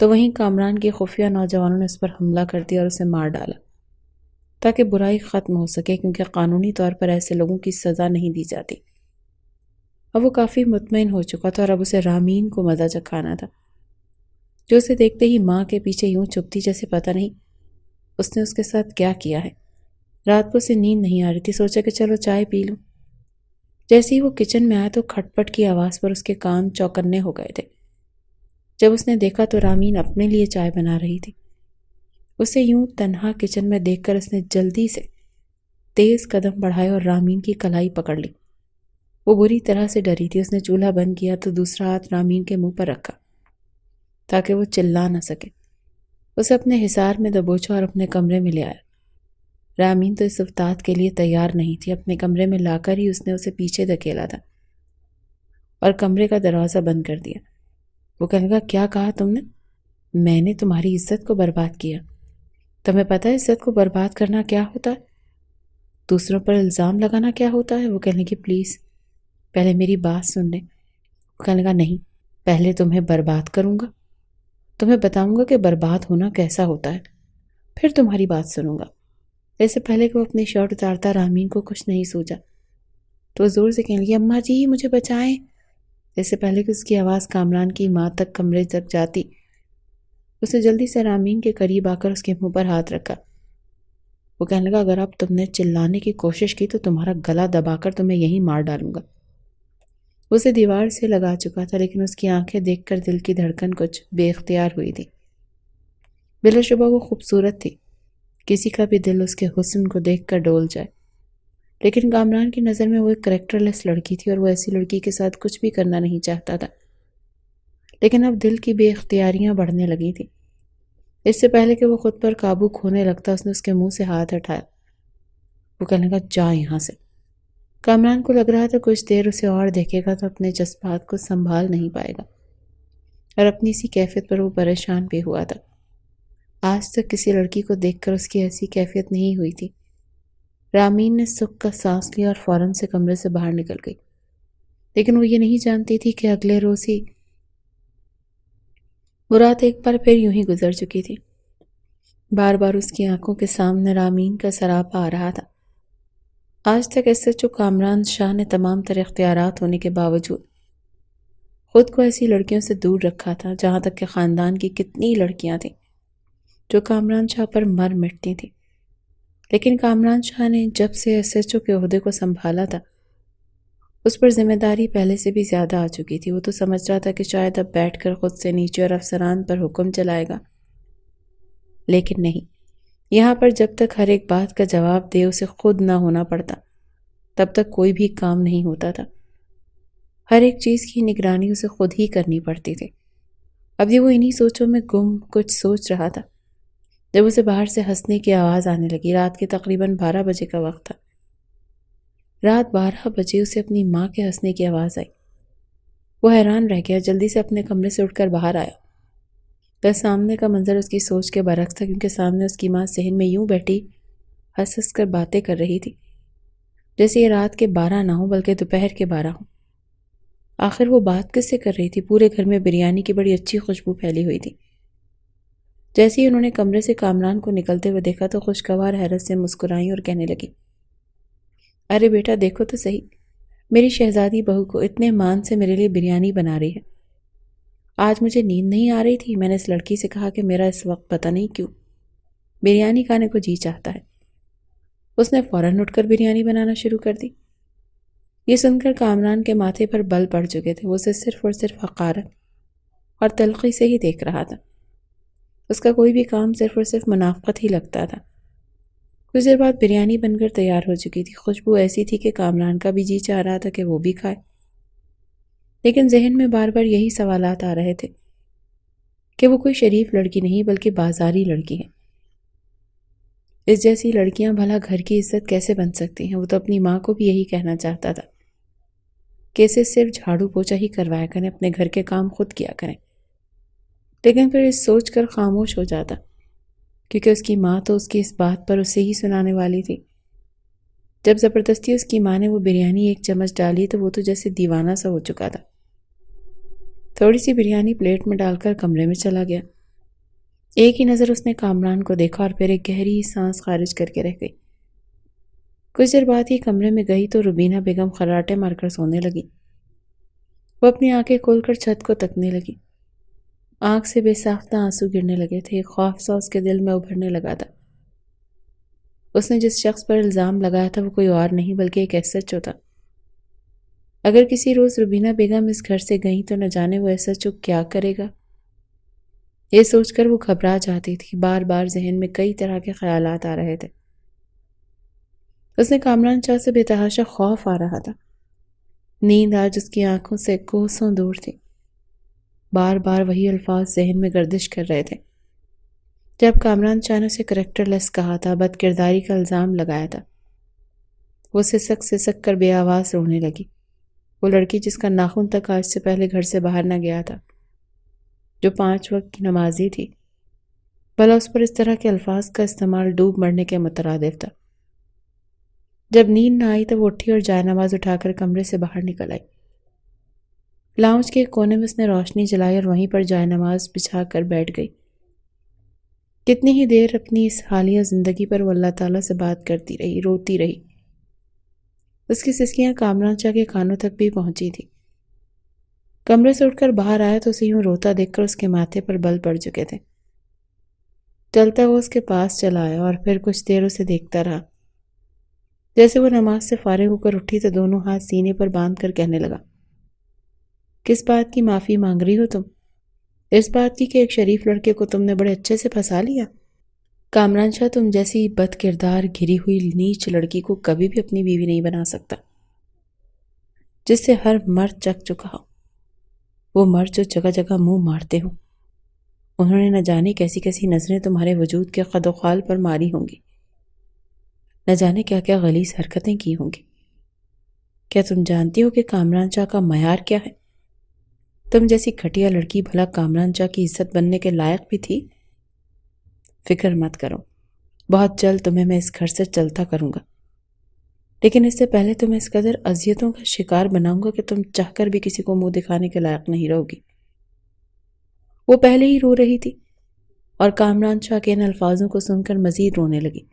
تو وہیں کامران کی خفیہ نوجوانوں نے اس پر حملہ کر دیا اور اسے مار ڈالا تاکہ برائی ختم ہو سکے، کیونکہ قانونی طور پر ایسے لوگوں کی سزا نہیں دی جاتی۔ اب وہ کافی مطمئن ہو چکا تھا اور اب اسے رامین کو مزہ چکھانا تھا، جو اسے دیکھتے ہی ماں کے پیچھے یوں چھپتی جیسے پتہ نہیں اس نے اس کے ساتھ کیا کیا ہے۔ رات کو اسے نیند نہیں آ رہی تھی، سوچا کہ چلو چائے پی لوں۔ جیسے ہی وہ کچن میں آیا تو کھٹ پٹ کی آواز پر اس کے کان چوکنے ہو گئے تھے۔ جب اس نے دیکھا تو رامین اپنے لیے چائے بنا رہی تھی۔ اسے یوں تنہا کچن میں دیکھ کر اس نے جلدی سے تیز قدم بڑھائے اور رامین کی کلائی پکڑ لی۔ وہ بری طرح سے ڈری تھی۔ اس نے چولہا بند کیا تو دوسرا ہاتھ رامین کے منہ پر رکھا تاکہ وہ چلا نہ سکے۔ اسے اپنے حصار میں دبوچا اور اپنے کمرے میں لے آیا۔ رامین تو اس افتاد کے لیے تیار نہیں تھی۔ اپنے کمرے میں لا کر ہی اس نے اسے پیچھے دھکیلا تھا اور کمرے کا دروازہ بند کر دیا۔ وہ کہنے لگا، کیا کہا تم نے؟ میں نے تمہاری عزت کو برباد کیا۔ تمہیں پتہ ہے عزت کو برباد کرنا کیا ہوتا ہے؟ دوسروں پر الزام لگانا کیا ہوتا ہے؟ وہ کہنے لگی، پلیز پہلے میری بات سن لیں۔ وہ کہنے لگا، نہیں، پہلے تمہیں برباد کروں گا، تمہیں بتاؤں گا کہ برباد ہونا کیسا ہوتا ہے، پھر تمہاری بات سنوں گا۔ اس سے پہلے کہ وہ اپنی شرٹ اتارتا رامین کو کچھ نہیں سوچا تو وہ زور سے کہنے لگی، اماں جی مجھے بچائیں۔ اس سے پہلے کہ اس کی آواز کامران کی ماں تک کمرے تک جاتی، اس نے جلدی سے رامین کے قریب آ کر اس کے منہ پر ہاتھ رکھا۔ وہ کہنے لگا، اگر اب تم نے چلانے کی کوشش کی تو تمہارا گلا دبا کر تمہیں یہیں مار ڈالوں گا۔ اسے دیوار سے لگا چکا تھا لیکن اس کی آنکھیں دیکھ کر دل کی دھڑکن کچھ بے اختیار ہوئی تھی۔ بلا شبہ وہ خوبصورت تھی، کسی کا بھی دل اس کے حسن کو دیکھ کر ڈول جائے، لیکن کامران کی نظر میں وہ ایک کریکٹر لیس لڑکی تھی اور وہ ایسی لڑکی کے ساتھ کچھ بھی کرنا نہیں چاہتا تھا۔ لیکن اب دل کی بے اختیاریاں بڑھنے لگی تھی۔ اس سے پہلے کہ وہ خود پر قابو کھونے لگتا اس نے اس کے منہ سے ہاتھ ہٹایا۔ وہ کہنے لگا، جا یہاں سے۔ کامران کو لگ رہا تھا کچھ دیر اسے اور دیکھے گا تو اپنے جذبات کو سنبھال نہیں پائے گا، اور اپنی سی کیفیت پر وہ پریشان بھی ہوا تھا۔ آج تک کسی لڑکی کو دیکھ کر اس کی ایسی کیفیت نہیں ہوئی تھی۔ رامین نے سکھ کا سانس لیا اور فوراً سے کمرے سے باہر نکل گئی، لیکن وہ یہ نہیں جانتی تھی کہ اگلے روز ہی وہ رات ایک بار پھر یوں ہی گزر چکی تھی۔ بار بار اس کی آنکھوں کے سامنے رامین کا سراپا آ رہا تھا۔ آج تک ایس ایچ او کامران شاہ نے تمام تر اختیارات ہونے کے باوجود خود کو ایسی لڑکیوں سے دور رکھا تھا، جہاں تک کہ خاندان کی کتنی لڑکیاں تھیں جو کامران شاہ پر مر مٹتی تھیں، لیکن کامران شاہ نے جب سے ایس ایچ او کے عہدے کو سنبھالا تھا اس پر ذمہ داری پہلے سے بھی زیادہ آ چکی تھی۔ وہ تو سمجھ رہا تھا کہ شاید اب بیٹھ کر خود سے نیچے اور افسران پر حکم چلائے گا، لیکن نہیں، یہاں پر جب تک ہر ایک بات کا جواب دے اسے خود نہ ہونا پڑتا تب تک کوئی بھی کام نہیں ہوتا تھا۔ ہر ایک چیز کی نگرانی اسے خود ہی کرنی پڑتی تھی۔ اب یہ وہ انہی سوچوں میں گم کچھ سوچ رہا تھا جب اسے باہر سے ہنسنے کی آواز آنے لگی۔ رات کے تقریباً 12 بجے کا وقت تھا۔ رات 12 بجے اسے اپنی ماں کے ہنسنے کی آواز آئی۔ وہ حیران رہ گیا، جلدی سے اپنے کمرے سے اٹھ کر باہر آیا۔ بس سامنے کا منظر اس کی سوچ کے برعکس تھا، کیونکہ سامنے اس کی ماں صحن میں یوں بیٹھی ہنس ہنس کر باتیں کر رہی تھی جیسے یہ رات کے 12 نہ ہوں بلکہ دوپہر کے 12 ہوں۔ آخر وہ بات کس سے کر رہی تھی؟ پورے گھر میں بریانی کی بڑی اچھی خوشبو پھیلی ہوئی تھی۔ جیسے ہی انہوں نے کمرے سے کامران کو نکلتے ہوئے دیکھا تو خوشگوار حیرت سے مسکرائیں اور کہنے لگی، ارے بیٹا دیکھو تو صحیح، میری شہزادی بہو کو اتنے مان سے میرے لیے بریانی بنا رہی ہے۔ آج مجھے نیند نہیں آ رہی تھی، میں نے اس لڑکی سے کہا کہ میرا اس وقت پتہ نہیں کیوں بریانی کھانے کو جی چاہتا ہے۔ اس نے فوراً اٹھ کر بریانی بنانا شروع کر دی۔ یہ سن کر کامران کے ماتھے پر بل پڑ چکے تھے۔ وہ اسے صرف اور صرف حقارت اور تلخی سے ہی دیکھ رہا تھا۔ اس کا کوئی بھی کام صرف اور صرف منافقت ہی لگتا تھا۔ کچھ دیر بعد بریانی بن کر تیار ہو چکی تھی۔ خوشبو ایسی تھی کہ کامران کا بھی جی چاہ رہا تھا کہ وہ بھی کھائے، لیکن ذہن میں بار بار یہی سوالات آ رہے تھے کہ وہ کوئی شریف لڑکی نہیں بلکہ بازاری لڑکی ہے۔ اس جیسی لڑکیاں بھلا گھر کی عزت کیسے بن سکتی ہیں؟ وہ تو اپنی ماں کو بھی یہی کہنا چاہتا تھا کہ اسے صرف جھاڑو پوچھا ہی کروایا کریں، اپنے گھر کے کام خود کیا کریں، لیکن پھر اس سوچ کر خاموش ہو جاتا کیونکہ اس کی ماں تو اس کی اس بات پر اسے ہی سنانے والی تھی۔ جب زبردستی اس کی ماں نے وہ بریانی ایک چمچ ڈالی تو وہ تو جیسے دیوانہ سا ہو چکا تھا۔ تھوڑی سی بریانی پلیٹ میں ڈال کر کمرے میں چلا گیا۔ ایک ہی نظر اس نے کامران کو دیکھا اور پھر ایک گہری سانس خارج کر کے رہ گئی۔ کچھ دیر بعد ہی کمرے میں گئی تو روبینہ بیگم خراٹے مار کر سونے لگی۔ وہ اپنی آنکھیں کھول کر چھت کو تکنے لگی۔ آنکھ سے بے ساختہ آنسو گرنے لگے تھے۔ ایک خوف سا اس کے دل میں ابھرنے لگا تھا۔ اس نے جس شخص پر الزام لگایا تھا وہ کوئی اور نہیں بلکہ ایک ایس ایچ او تھا۔ اگر کسی روز روبینہ بیگم اس گھر سے گئیں تو نہ جانے وہ ایس ایچ او کیا کرے گا، یہ سوچ کر وہ گھبرا جاتی تھی۔ بار بار ذہن میں کئی طرح کے خیالات آ رہے تھے۔ اس نے کامران شاہ سے بے تحاشا خوف آ رہا تھا۔ نیند آج اس کی آنکھوں سے کوسوں دور تھی۔ بار بار وہی الفاظ ذہن میں گردش کر رہے تھے۔ جب کامران شاہ نے اسے کریکٹر لیس کہا تھا، بد کرداری کا الزام لگایا تھا، وہ سسک کر بے آواز رونے لگی۔ وہ لڑکی جس کا ناخن تک آج سے پہلے گھر سے باہر نہ گیا تھا، جو 5 وقت کی نمازی تھی، بھلا اس پر اس طرح کے الفاظ کا استعمال ڈوب مرنے کے مترادف تھا۔ جب نیند نہ آئی تو وہ اٹھی اور جائے نماز اٹھا کر کمرے سے باہر نکل آئی۔ لاؤنج کے ایک کونے میں اس نے روشنی جلائی اور وہیں پر جائے نماز بچھا کر بیٹھ گئی۔ کتنی ہی دیر اپنی اس حالیہ زندگی پر وہ اللہ تعالیٰ سے بات کرتی رہی، روتی رہی۔ اس کی سسکیاں کامران شاہ کے کانوں تک بھی پہنچی تھی۔ کمرے سے اٹھ کر باہر آیا تو اسے یوں روتا دیکھ کر اس کے ماتھے پر بل پڑ چکے تھے۔ چلتا وہ اس کے پاس چلا آیا اور پھر کچھ دیر اسے دیکھتا رہا۔ جیسے وہ نماز سے فارغ ہو کر اٹھی تو دونوں ہاتھ سینے پر باندھ کر کہنے لگا، کس بات کی معافی مانگ رہی ہو تم؟ اس بات کی کہ ایک شریف لڑکے کو تم نے بڑے اچھے سے پھنسا لیا۔ کامران شاہ تم جیسی بد کردار گھری ہوئی نیچ لڑکی کو کبھی بھی اپنی بیوی نہیں بنا سکتا، جس سے ہر مرد چک چکا ہو، وہ مرد جو جگہ جگہ منہ مارتے ہوں۔ انہوں نے نہ جانے کیسی کیسی نظریں تمہارے وجود کے قد و خال پر ماری ہوں گی، نہ جانے کیا کیا غلیظ حرکتیں کی ہوں گی۔ کیا تم جانتی ہو کہ کامران شاہ کا معیار کیا ہے؟ تم جیسی گھٹیا لڑکی بھلا کامران شاہ کی عزت بننے کے لائق بھی تھی؟ فکر مت کرو، بہت جلد تمہیں میں اس گھر سے چلتا کروں گا، لیکن اس سے پہلے تمہیں اس قدر اذیتوں کا شکار بناؤں گا کہ تم چاہ کر بھی کسی کو منہ دکھانے کے لائق نہیں رہو گی۔ وہ پہلے ہی رو رہی تھی اور کامران شاہ کے ان الفاظوں کو سن کر مزید رونے لگی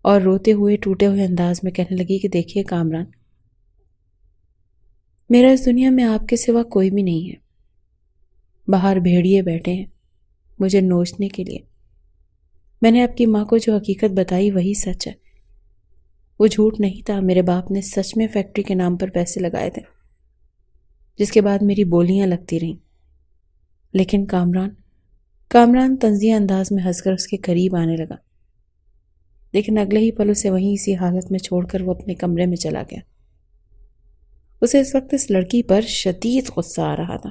اور روتے ہوئے ٹوٹے ہوئے انداز میں کہنے لگی کہ دیکھیے کامران، میرا اس دنیا میں آپ کے سوا کوئی بھی نہیں ہے۔ باہر بھیڑیے بیٹھے ہیں مجھے نوچنے کے لیے۔ میں نے آپ کی ماں کو جو حقیقت بتائی وہی سچ ہے، وہ جھوٹ نہیں تھا۔ میرے باپ نے سچ میں فیکٹری کے نام پر پیسے لگائے تھے، جس کے بعد میری بولیاں لگتی رہیں۔ لیکن کامران طنزیہ انداز میں ہنس کر اس کے قریب آنے لگا، لیکن اگلے ہی پل اسے وہیں اسی حالت میں چھوڑ کر وہ اپنے کمرے میں چلا گیا۔ اسے اس وقت اس لڑکی پر شدید غصہ آ رہا تھا۔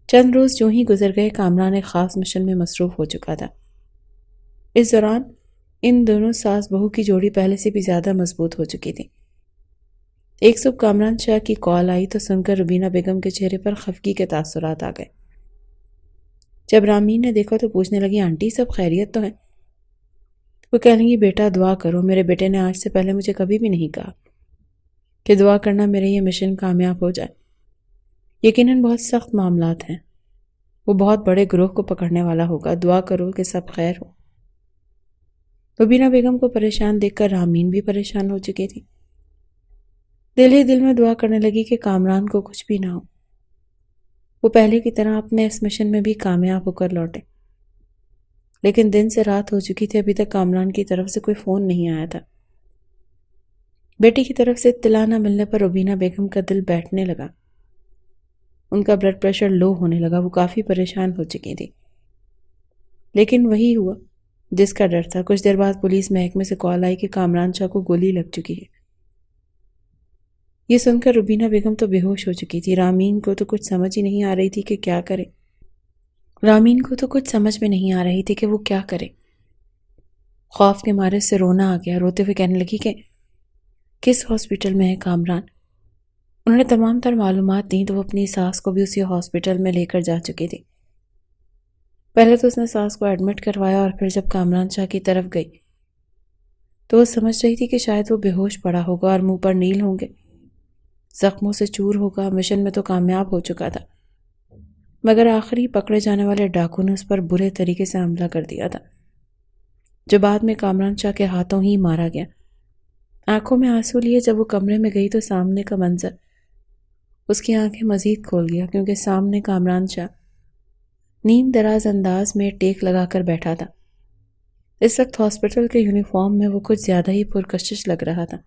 چند روز جو ہی گزر گئے، کامران ایک خاص مشن میں مصروف ہو چکا تھا۔ اس دوران ان دونوں ساس بہو کی جوڑی پہلے سے بھی زیادہ مضبوط ہو چکی تھی۔ ایک صبح کامران شاہ کی کال آئی تو سن کر روبینہ بیگم کے چہرے پر خفگی کے تاثرات آ گئے۔ جب رامین نے دیکھا تو پوچھنے لگی، آنٹی سب خیریت تو ہیں؟ وہ کہہ لیں گی، بیٹا دعا کرو۔ میرے بیٹے نے آج سے پہلے مجھے کبھی بھی نہیں کہا کہ دعا کرنا میرے یہ مشن کامیاب ہو جائے۔ یقیناً بہت سخت معاملات ہیں، وہ بہت بڑے گروہ کو پکڑنے والا ہوگا، دعا کرو کہ سب خیر ہو۔ روبینہ بیگم کو پریشان دیکھ کر رامین بھی پریشان ہو چکی تھی۔ دل ہی دل میں دعا کرنے لگی کہ کامران کو کچھ بھی نہ ہو، وہ پہلے کی طرح اپنے اس مشن میں بھی کامیاب ہو کر لوٹے۔ لیکن دن سے رات ہو چکی تھی، ابھی تک کامران کی طرف سے کوئی فون نہیں آیا تھا۔ بیٹی کی طرف سے اطلاع نہ ملنے پر روبینہ بیگم کا دل بیٹھنے لگا، ان کا بلڈ پریشر لو ہونے لگا، وہ کافی پریشان ہو چکی تھی۔ لیکن وہی ہوا جس کا ڈر تھا۔ کچھ دیر بعد پولیس محکمے سے کال آئی کہ کامران شاہ کو گولی لگ چکی ہے۔ یہ سن کر روبینہ بیگم تو بے ہوش ہو چکی تھی۔ رامین کو تو کچھ سمجھ ہی نہیں آ رہی تھی کہ کیا کرے۔ وہ کیا کرے۔ خوف کے مارے سے رونا آ گیا۔ روتے ہوئے کہنے لگی کہ کس ہاسپٹل میں ہے کامران؟ انہوں نے تمام تر معلومات دیں تو وہ اپنی ساس کو بھی اسی ہاسپٹل میں لے کر جا چکی تھی۔ پہلے تو اس نے ساس کو ایڈمٹ کروایا اور پھر جب کامران شاہ کی طرف گئی تو وہ سمجھ رہی تھی کہ شاید وہ بے ہوش پڑا ہوگا اور منہ پر نیل ہوں گے، زخموں سے چور ہوگا۔ مشن میں تو کامیاب ہو چکا تھا، مگر آخری پکڑے جانے والے ڈاکو نے اس پر برے طریقے سے حملہ کر دیا تھا، جو بعد میں کامران شاہ کے ہاتھوں ہی مارا گیا۔ آنکھوں میں آنسو لیے جب وہ کمرے میں گئی تو سامنے کا منظر اس کی آنکھیں مزید کھول گیا، کیونکہ سامنے کامران شاہ نیم دراز انداز میں ٹیک لگا کر بیٹھا تھا۔ اس وقت ہاسپٹل کے یونیفارم میں وہ کچھ زیادہ ہی پرکشش لگ رہا تھا۔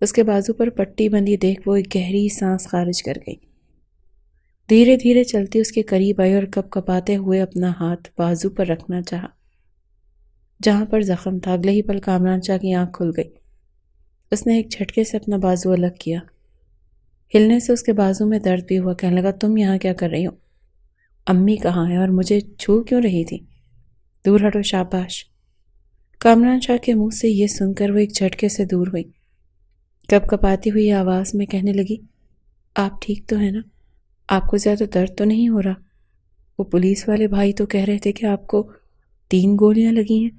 اس کے بازو پر پٹی بندھی دیکھ وہ ایک گہری سانس خارج کر گئی۔ دھیرے دھیرے چلتی اس کے قریب آئی اور کپ کپاتے ہوئے اپنا ہاتھ بازو پر رکھنا چاہا جہاں پر زخم تھا۔ اگلے ہی پل کامران شاہ کی آنکھ کھل گئی۔ اس نے ایک جھٹکے سے اپنا بازو الگ کیا۔ ہلنے سے اس کے بازو میں درد بھی ہوا۔ کہنے لگا، تم یہاں کیا کر رہی ہو؟ امی کہاں ہے اور مجھے چھو کیوں رہی تھی؟ دور ہٹو، شاباش۔ کامران شاہ کے منہ سے یہ سن کر وہ ایک جھٹکے سے دور ہوئی۔ کپ کپاتی ہوئی آواز میں کہنے لگی، آپ ٹھیک تو ہیں نا؟ آپ کو زیادہ درد تو نہیں ہو رہا؟ وہ پولیس والے بھائی تو کہہ رہے تھے کہ آپ کو 3 گولیاں لگی ہیں،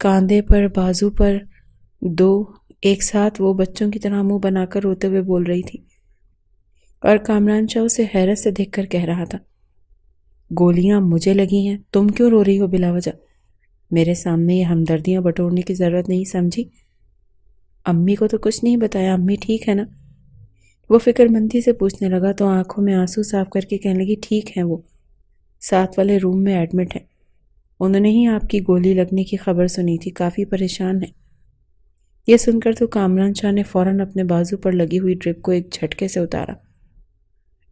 کاندھے پر، بازو پر 2، ایک ساتھ۔ وہ بچوں کی طرح منہ بنا کر روتے ہوئے بول رہی تھی، اور کامران شاہ اسے حیرت سے دیکھ کر کہہ رہا تھا، گولیاں مجھے لگی ہیں، تم کیوں رو رہی ہو بلا وجہ؟ میرے سامنے یہ ہمدردیاں بٹورنے کی ضرورت نہیں، سمجھی؟ امی کو تو کچھ نہیں بتایا، امی ٹھیک ہے نا؟ وہ فکر مندی سے پوچھنے لگا تو آنکھوں میں آنسو صاف کر کے کہنے لگی، ٹھیک ہیں، وہ ساتھ والے روم میں ایڈمٹ ہیں، انہوں نے ہی آپ کی گولی لگنے کی خبر سنی تھی، کافی پریشان ہیں۔ یہ سن کر تو کامران شاہ نے فوراً اپنے بازو پر لگی ہوئی ڈرپ کو ایک جھٹکے سے اتارا۔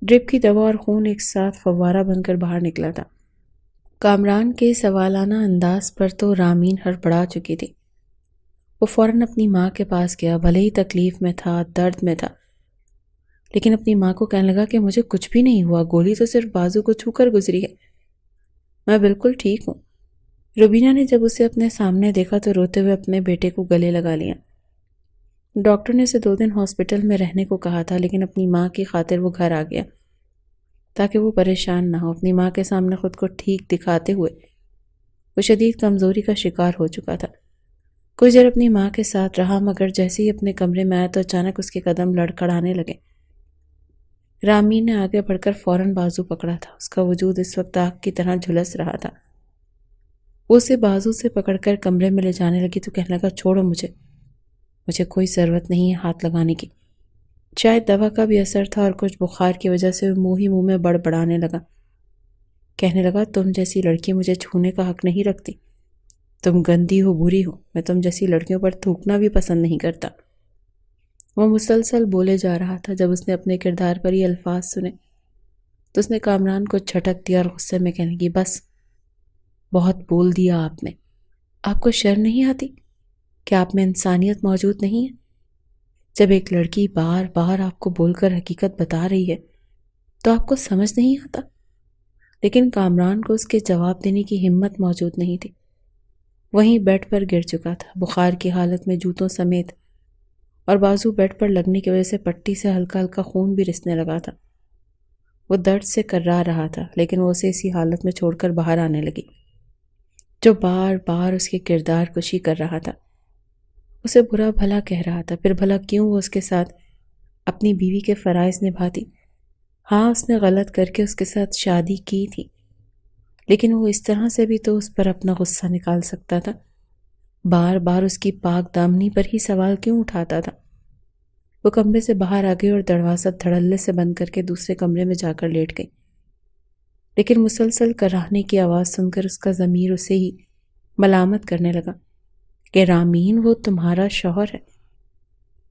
ڈرپ کی دوا اور خون ایک ساتھ فوارہ بن کر باہر نکلا تھا۔ کامران کے سوالانہ انداز پر تو رامین ہڑبڑا چکی تھی۔ وہ فوراً اپنی ماں کے پاس گیا، بھلے ہی تکلیف میں تھا، درد میں تھا، لیکن اپنی ماں کو کہنے لگا کہ مجھے کچھ بھی نہیں ہوا، گولی تو صرف بازو کو چھو کر گزری ہے، میں بالکل ٹھیک ہوں۔ روبینہ نے جب اسے اپنے سامنے دیکھا تو روتے ہوئے اپنے بیٹے کو گلے لگا لیا۔ ڈاکٹر نے اسے 2 دن ہاسپٹل میں رہنے کو کہا تھا، لیکن اپنی ماں کی خاطر وہ گھر آ گیا تاکہ وہ پریشان نہ ہو۔ اپنی ماں کے سامنے خود کو ٹھیک دکھاتے ہوئے وہ شدید کمزوری کا شکار ہو چکا تھا۔ کچھ دیر اپنی ماں کے ساتھ رہا، مگر جیسے ہی اپنے کمرے میں آیا تو اچانک اس کے قدم لڑکھڑانے لگے۔ رامین نے آگے بڑھ کر فوراً بازو پکڑا تھا۔ اس کا وجود اس وقت آگ کی طرح جھلس رہا تھا۔ وہ اسے بازو سے پکڑ کر کمرے میں لے جانے لگی تو کہنے لگا، چھوڑو مجھے کوئی ضرورت نہیں ہے ہاتھ لگانے کی۔ شاید دوا کا بھی اثر تھا اور کچھ بخار کی وجہ سے وہ منہ میں بڑبڑانے لگا۔ کہنے لگا، تم جیسی لڑکی مجھے چھونے کا حق نہیں رکھتی، تم گندی ہو، بری ہو، میں تم جیسی لڑکیوں پر تھوکنا بھی پسند نہیں کرتا۔ وہ مسلسل بولے جا رہا تھا۔ جب اس نے اپنے کردار پر یہ الفاظ سنے تو اس نے کامران کو جھٹک دیا اور غصے میں کہنے لگی، بس بہت بول دیا آپ نے، آپ کو شرم نہیں آتی کہ آپ میں انسانیت موجود نہیں ہے؟ جب ایک لڑکی بار بار آپ کو بول کر حقیقت بتا رہی ہے تو آپ کو سمجھ نہیں آتا؟ لیکن کامران کو اس کے جواب دینے کی ہمت موجود نہیں تھی۔ وہیں بیڈ پر گر چکا تھا، بخار کی حالت میں، جوتوں سمیت، اور بازو بیڈ پر لگنے کی وجہ سے پٹی سے ہلکا ہلکا خون بھی رسنے لگا تھا۔ وہ درد سے کرا رہا تھا، لیکن وہ اسے اسی حالت میں چھوڑ کر باہر آنے لگی جو بار بار اس کی کردار کشی کر رہا تھا، اسے برا بھلا کہہ رہا تھا۔ پھر بھلا کیوں وہ اس کے ساتھ اپنی بیوی کے فرائض نبھاتی؟ ہاں، اس نے غلط کر کے اس کے ساتھ شادی کی تھی، لیکن وہ اس طرح سے بھی تو اس پر اپنا غصہ نکال سکتا تھا۔ بار بار اس کی پاک دامنی پر ہی سوال کیوں اٹھاتا تھا؟ وہ کمرے سے باہر آ گئی اور دروازہ دھڑلے سے بند کر کے دوسرے کمرے میں جا کر لیٹ گئی، لیکن مسلسل کراہنے کی آواز سن کر اس کا ضمیر اسے ہی ملامت کرنے لگا کہ رامین، وہ تمہارا شوہر ہے،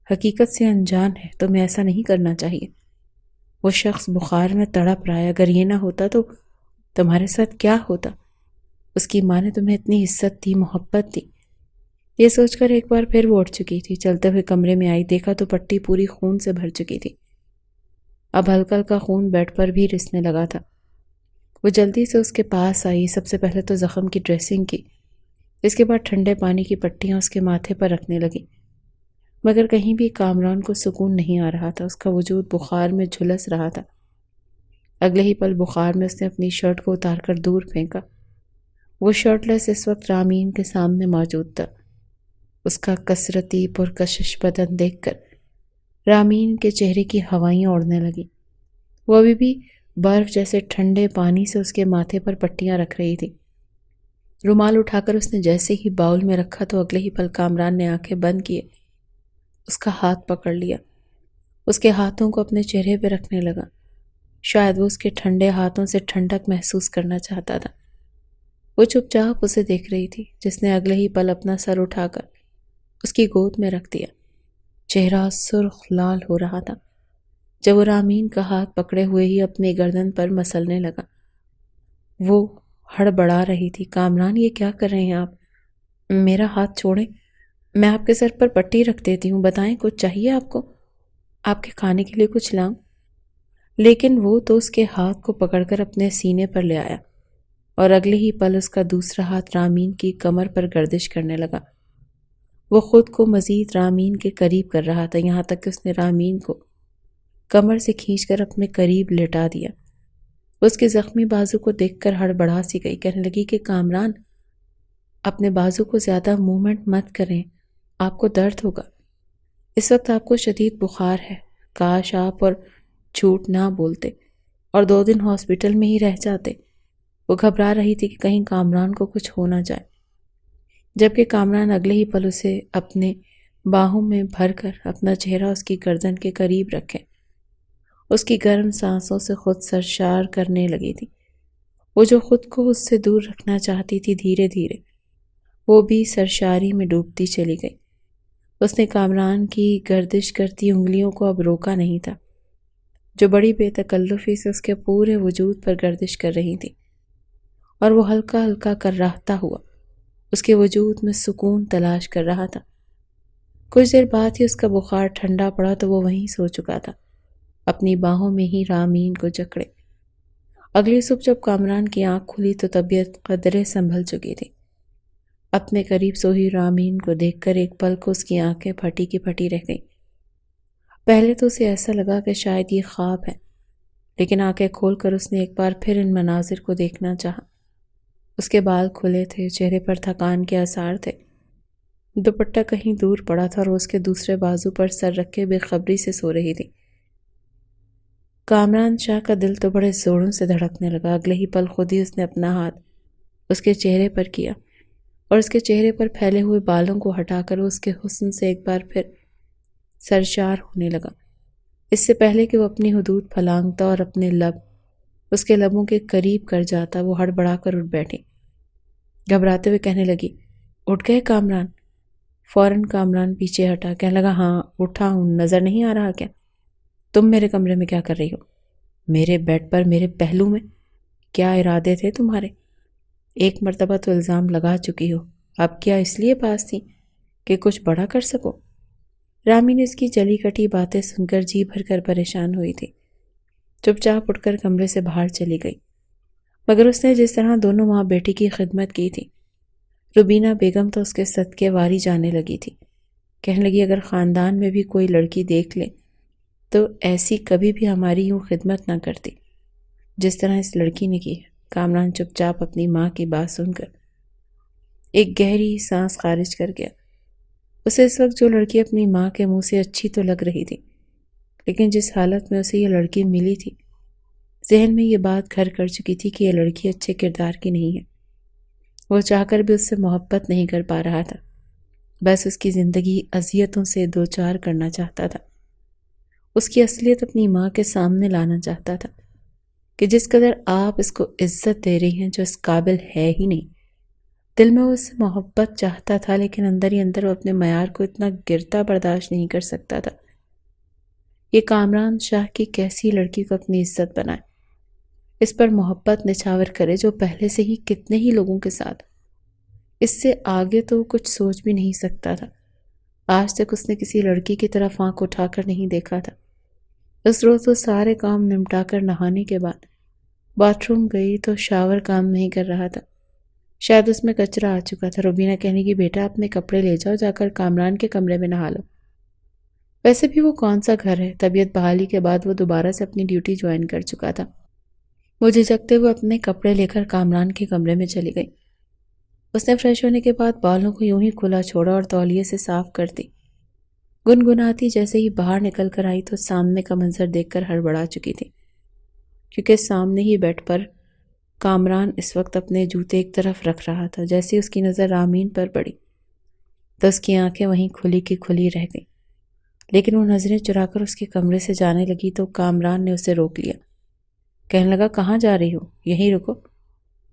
حقیقت سے انجان ہے، تمہیں ایسا نہیں کرنا چاہیے۔ وہ شخص بخار میں تڑپ رہا ہے، اگر یہ نہ ہوتا تو تمہارے ساتھ کیا ہوتا؟ اس کی ماں نے تمہیں اتنی عزت دی، محبت دی۔ یہ سوچ کر ایک بار پھر وہ اٹھ چکی تھی، چلتے ہوئے کمرے میں آئی، دیکھا تو پٹی پوری خون سے بھر چکی تھی۔ اب ہلکا ہلکا خون بیڈ پر بھی رسنے لگا تھا۔ وہ جلدی سے اس کے پاس آئی، سب سے پہلے تو زخم کی ڈریسنگ کی، اس کے بعد ٹھنڈے پانی کی پٹیاں اس کے ماتھے پر رکھنے لگی، مگر کہیں بھی کامران کو سکون نہیں آ رہا تھا۔ اس کا وجود بخار میں جھلس رہا تھا۔ اگلے ہی پل بخار میں اس نے اپنی شرٹ کو اتار کر دور پھینکا۔ وہ شرٹ لیس اس وقت رامین کے سامنے موجود تھا۔ اس کا کثرتی پرکشش بدن دیکھ کر رامین کے چہرے کی ہوائیں اڑنے لگیں۔ وہ ابھی بھی برف جیسے ٹھنڈے پانی سے اس کے ماتھے پر پٹیاں رکھ رہی تھی۔ رومال اٹھا کر اس نے جیسے ہی باؤل میں رکھا تو اگلے ہی پل کامران نے آنکھیں بند کیے اس کا ہاتھ پکڑ لیا، اس کے ہاتھوں کو اپنے چہرے پہ رکھنے لگا۔ شاید وہ اس کے ٹھنڈے ہاتھوں سے ٹھنڈک محسوس کرنا چاہتا تھا۔ وہ چپ چاپ اسے دیکھ رہی تھی، جس نے اگلے ہی پل اپنا سر اٹھا کر اس کی گود میں رکھ دیا۔ چہرہ سرخ لال ہو رہا تھا جب وہ رامین کا ہاتھ پکڑے ہوئے ہی اپنی گردن پر مسلنے لگا۔ وہ ہڑبڑا رہی تھی۔ کامران، یہ کیا کر رہے ہیں آپ؟ میرا ہاتھ چھوڑیں، میں آپ کے سر پر پٹی رکھ دیتی ہوں۔ بتائیں، کچھ چاہیے آپ کو؟ آپ کے کھانے کے لیے کچھ لاؤں؟ لیکن وہ تو اس کے ہاتھ کو پکڑ کر اپنے سینے پر لے آیا اور اگلے ہی پل اس کا دوسرا ہاتھ رامین کی کمر پر گردش کرنے لگا۔ وہ خود کو مزید رامین کے قریب کر رہا تھا، یہاں تک کہ اس نے رامین کو کمر سے کھینچ کر اپنے قریب لٹا دیا۔ اس کے زخمی بازو کو دیکھ کر ہڑبڑا سی گئی، کہنے لگی کہ کامران، اپنے بازو کو زیادہ موومنٹ مت کریں، آپ کو درد ہوگا۔ اس وقت آپ کو شدید بخار ہے، کاش آپ اور جھوٹ نہ بولتے اور 2 دن ہاسپٹل میں ہی رہ جاتے۔ وہ گھبرا رہی تھی کہ کہیں کامران کو کچھ ہو نہ جائے، جبکہ کامران اگلے ہی پل اسے اپنے باہوں میں بھر کر اپنا چہرہ اس کی گردن کے قریب رکھے۔ اس کی گرم سانسوں سے خود سرشار کرنے لگی تھی۔ وہ جو خود کو اس سے دور رکھنا چاہتی تھی، دھیرے دھیرے وہ بھی سرشاری میں ڈوبتی چلی گئی۔ اس نے کامران کی گردش کرتی انگلیوں کو اب روکا نہیں تھا، جو بڑی بے تکلفی سے اس کے پورے وجود پر گردش کر رہی تھی، اور وہ ہلکا ہلکا کر رہتا ہوا اس کے وجود میں سکون تلاش کر رہا تھا۔ کچھ دیر بعد ہی اس کا بخار ٹھنڈا پڑا تو وہ وہیں سو چکا تھا، اپنی باہوں میں ہی رامین کو جکڑے۔ اگلی صبح جب کامران کی آنکھ کھلی تو طبیعت قدرے سنبھل چکی تھی۔ اپنے قریب سوئی رامین کو دیکھ کر ایک پل کو اس کی آنکھیں پھٹی کی پھٹی رہ گئیں۔ پہلے تو اسے ایسا لگا کہ شاید یہ خواب ہے، لیکن آنکھیں کھول کر اس نے ایک بار پھر ان مناظر کو دیکھنا چاہا۔ اس کے بال کھلے تھے، چہرے پر تھکان کے آثار تھے، دوپٹہ کہیں دور پڑا تھا اور اس کے دوسرے بازو پر سر رکھے بے خبری سے سو رہی تھی۔ کامران شاہ کا دل تو بڑے زوروں سے دھڑکنے لگا۔ اگلے ہی پل خود ہی اس نے اپنا ہاتھ اس کے چہرے پر کیا اور اس کے چہرے پر پھیلے ہوئے بالوں کو ہٹا کر وہ اس کے حسن سے ایک بار پھر سرشار ہونے لگا۔ اس سے پہلے کہ وہ اپنی حدود پھلانگتا اور اپنے لب اس کے لبوں کے قریب کر جاتا، وہ ہڑبڑا کر اٹھ بیٹھی، گھبراتے ہوئے کہنے لگی، اٹھ گئے کامران؟ فوراً کامران پیچھے ہٹا، کہنے لگا، ہاں اٹھا ہوں، نظر نہیں آ رہا کیا؟ تم میرے کمرے میں کیا کر رہی ہو؟ میرے بیڈ پر، میرے پہلو میں؟ کیا ارادے تھے تمہارے؟ ایک مرتبہ تو الزام لگا چکی ہو، اب کیا اس لیے پاس تھی کہ کچھ بڑا کر سکو؟ رامی نے اس کی جلی کٹی باتیں سن کر جی بھر کر پریشان ہوئی تھی، چپ چاپ اٹھ کر کمرے سے باہر چلی گئی۔ مگر اس نے جس طرح دونوں ماں بیٹی کی خدمت کی تھی، روبینہ بیگم تو اس کے صدقے واری جانے لگی تھی۔ کہنے لگی، اگر خاندان میں بھی کوئی لڑکی دیکھ لے تو ایسی کبھی بھی ہماری یوں خدمت نہ کرتی جس طرح اس لڑکی نے کی ہے۔ کامران چپ چاپ اپنی ماں کی بات سن کر ایک گہری سانس خارج کر گیا۔ اسے اس وقت جو لڑکی اپنی ماں کے منہ سے اچھی تو لگ رہی تھی، لیکن جس حالت میں اسے یہ لڑکی ملی تھی، ذہن میں یہ بات گھر کر چکی تھی کہ یہ لڑکی اچھے کردار کی نہیں ہے۔ وہ چاہ کر بھی اس سے محبت نہیں کر پا رہا تھا، بس اس کی زندگی اذیتوں سے دوچار کرنا چاہتا تھا۔ اس کی اصلیت اپنی ماں کے سامنے لانا چاہتا تھا کہ جس قدر آپ اس کو عزت دے رہی ہیں جو اس قابل ہے ہی نہیں۔ دل میں وہ اس سے محبت چاہتا تھا، لیکن اندر ہی اندر وہ اپنے معیار کو اتنا گرتا برداشت نہیں کر سکتا تھا۔ یہ کامران شاہ کی کیسی لڑکی کو اپنی عزت بنائے، اس پر محبت نچھاور کرے جو پہلے سے ہی کتنے ہی لوگوں کے ساتھ، اس سے آگے تو کچھ سوچ بھی نہیں سکتا تھا۔ آج تک اس نے کسی لڑکی کی طرف آنکھ اٹھا کر نہیں دیکھا تھا۔ اس روز وہ سارے کام نمٹا کر نہانے کے بعد باتھ روم گئی تو شاور کام نہیں کر رہا تھا، شاید اس میں کچرا آ چکا تھا۔ روبینہ کہنے کی، بیٹا اپنے کپڑے لے جاؤ، جا کر کامران کے کمرے میں نہا لو۔ ویسے بھی وہ کون سا گھر ہے، طبیعت بحالی کے بعد وہ دوبارہ سے اپنی ڈیوٹی جوائن کر چکا تھا۔ وہ جھجکتے ہوئے اپنے کپڑے لے کر کامران کے کمرے میں چلی گئی۔ اس نے فریش ہونے کے بعد بالوں کو یوں ہی کھلا چھوڑا اور تولیے سے صاف کر دی۔ گنگناتی جیسے ہی باہر نکل کر آئی تو سامنے کا منظر دیکھ کر ہڑبڑا چکی تھی، کیونکہ سامنے ہی بیڈ پر کامران اس وقت اپنے جوتے ایک طرف رکھ رہا تھا۔ جیسے ہی اس کی نظر رامین پر پڑی تو اس کی آنکھیں وہیں کھلی کی کھلی رہ گئیں، لیکن وہ نظریں چرا کر اس کے کمرے سے جانے لگی تو کامران نے اسے روک لیا، کہنے لگا، کہاں جا رہی ہو؟ یہیں رکو،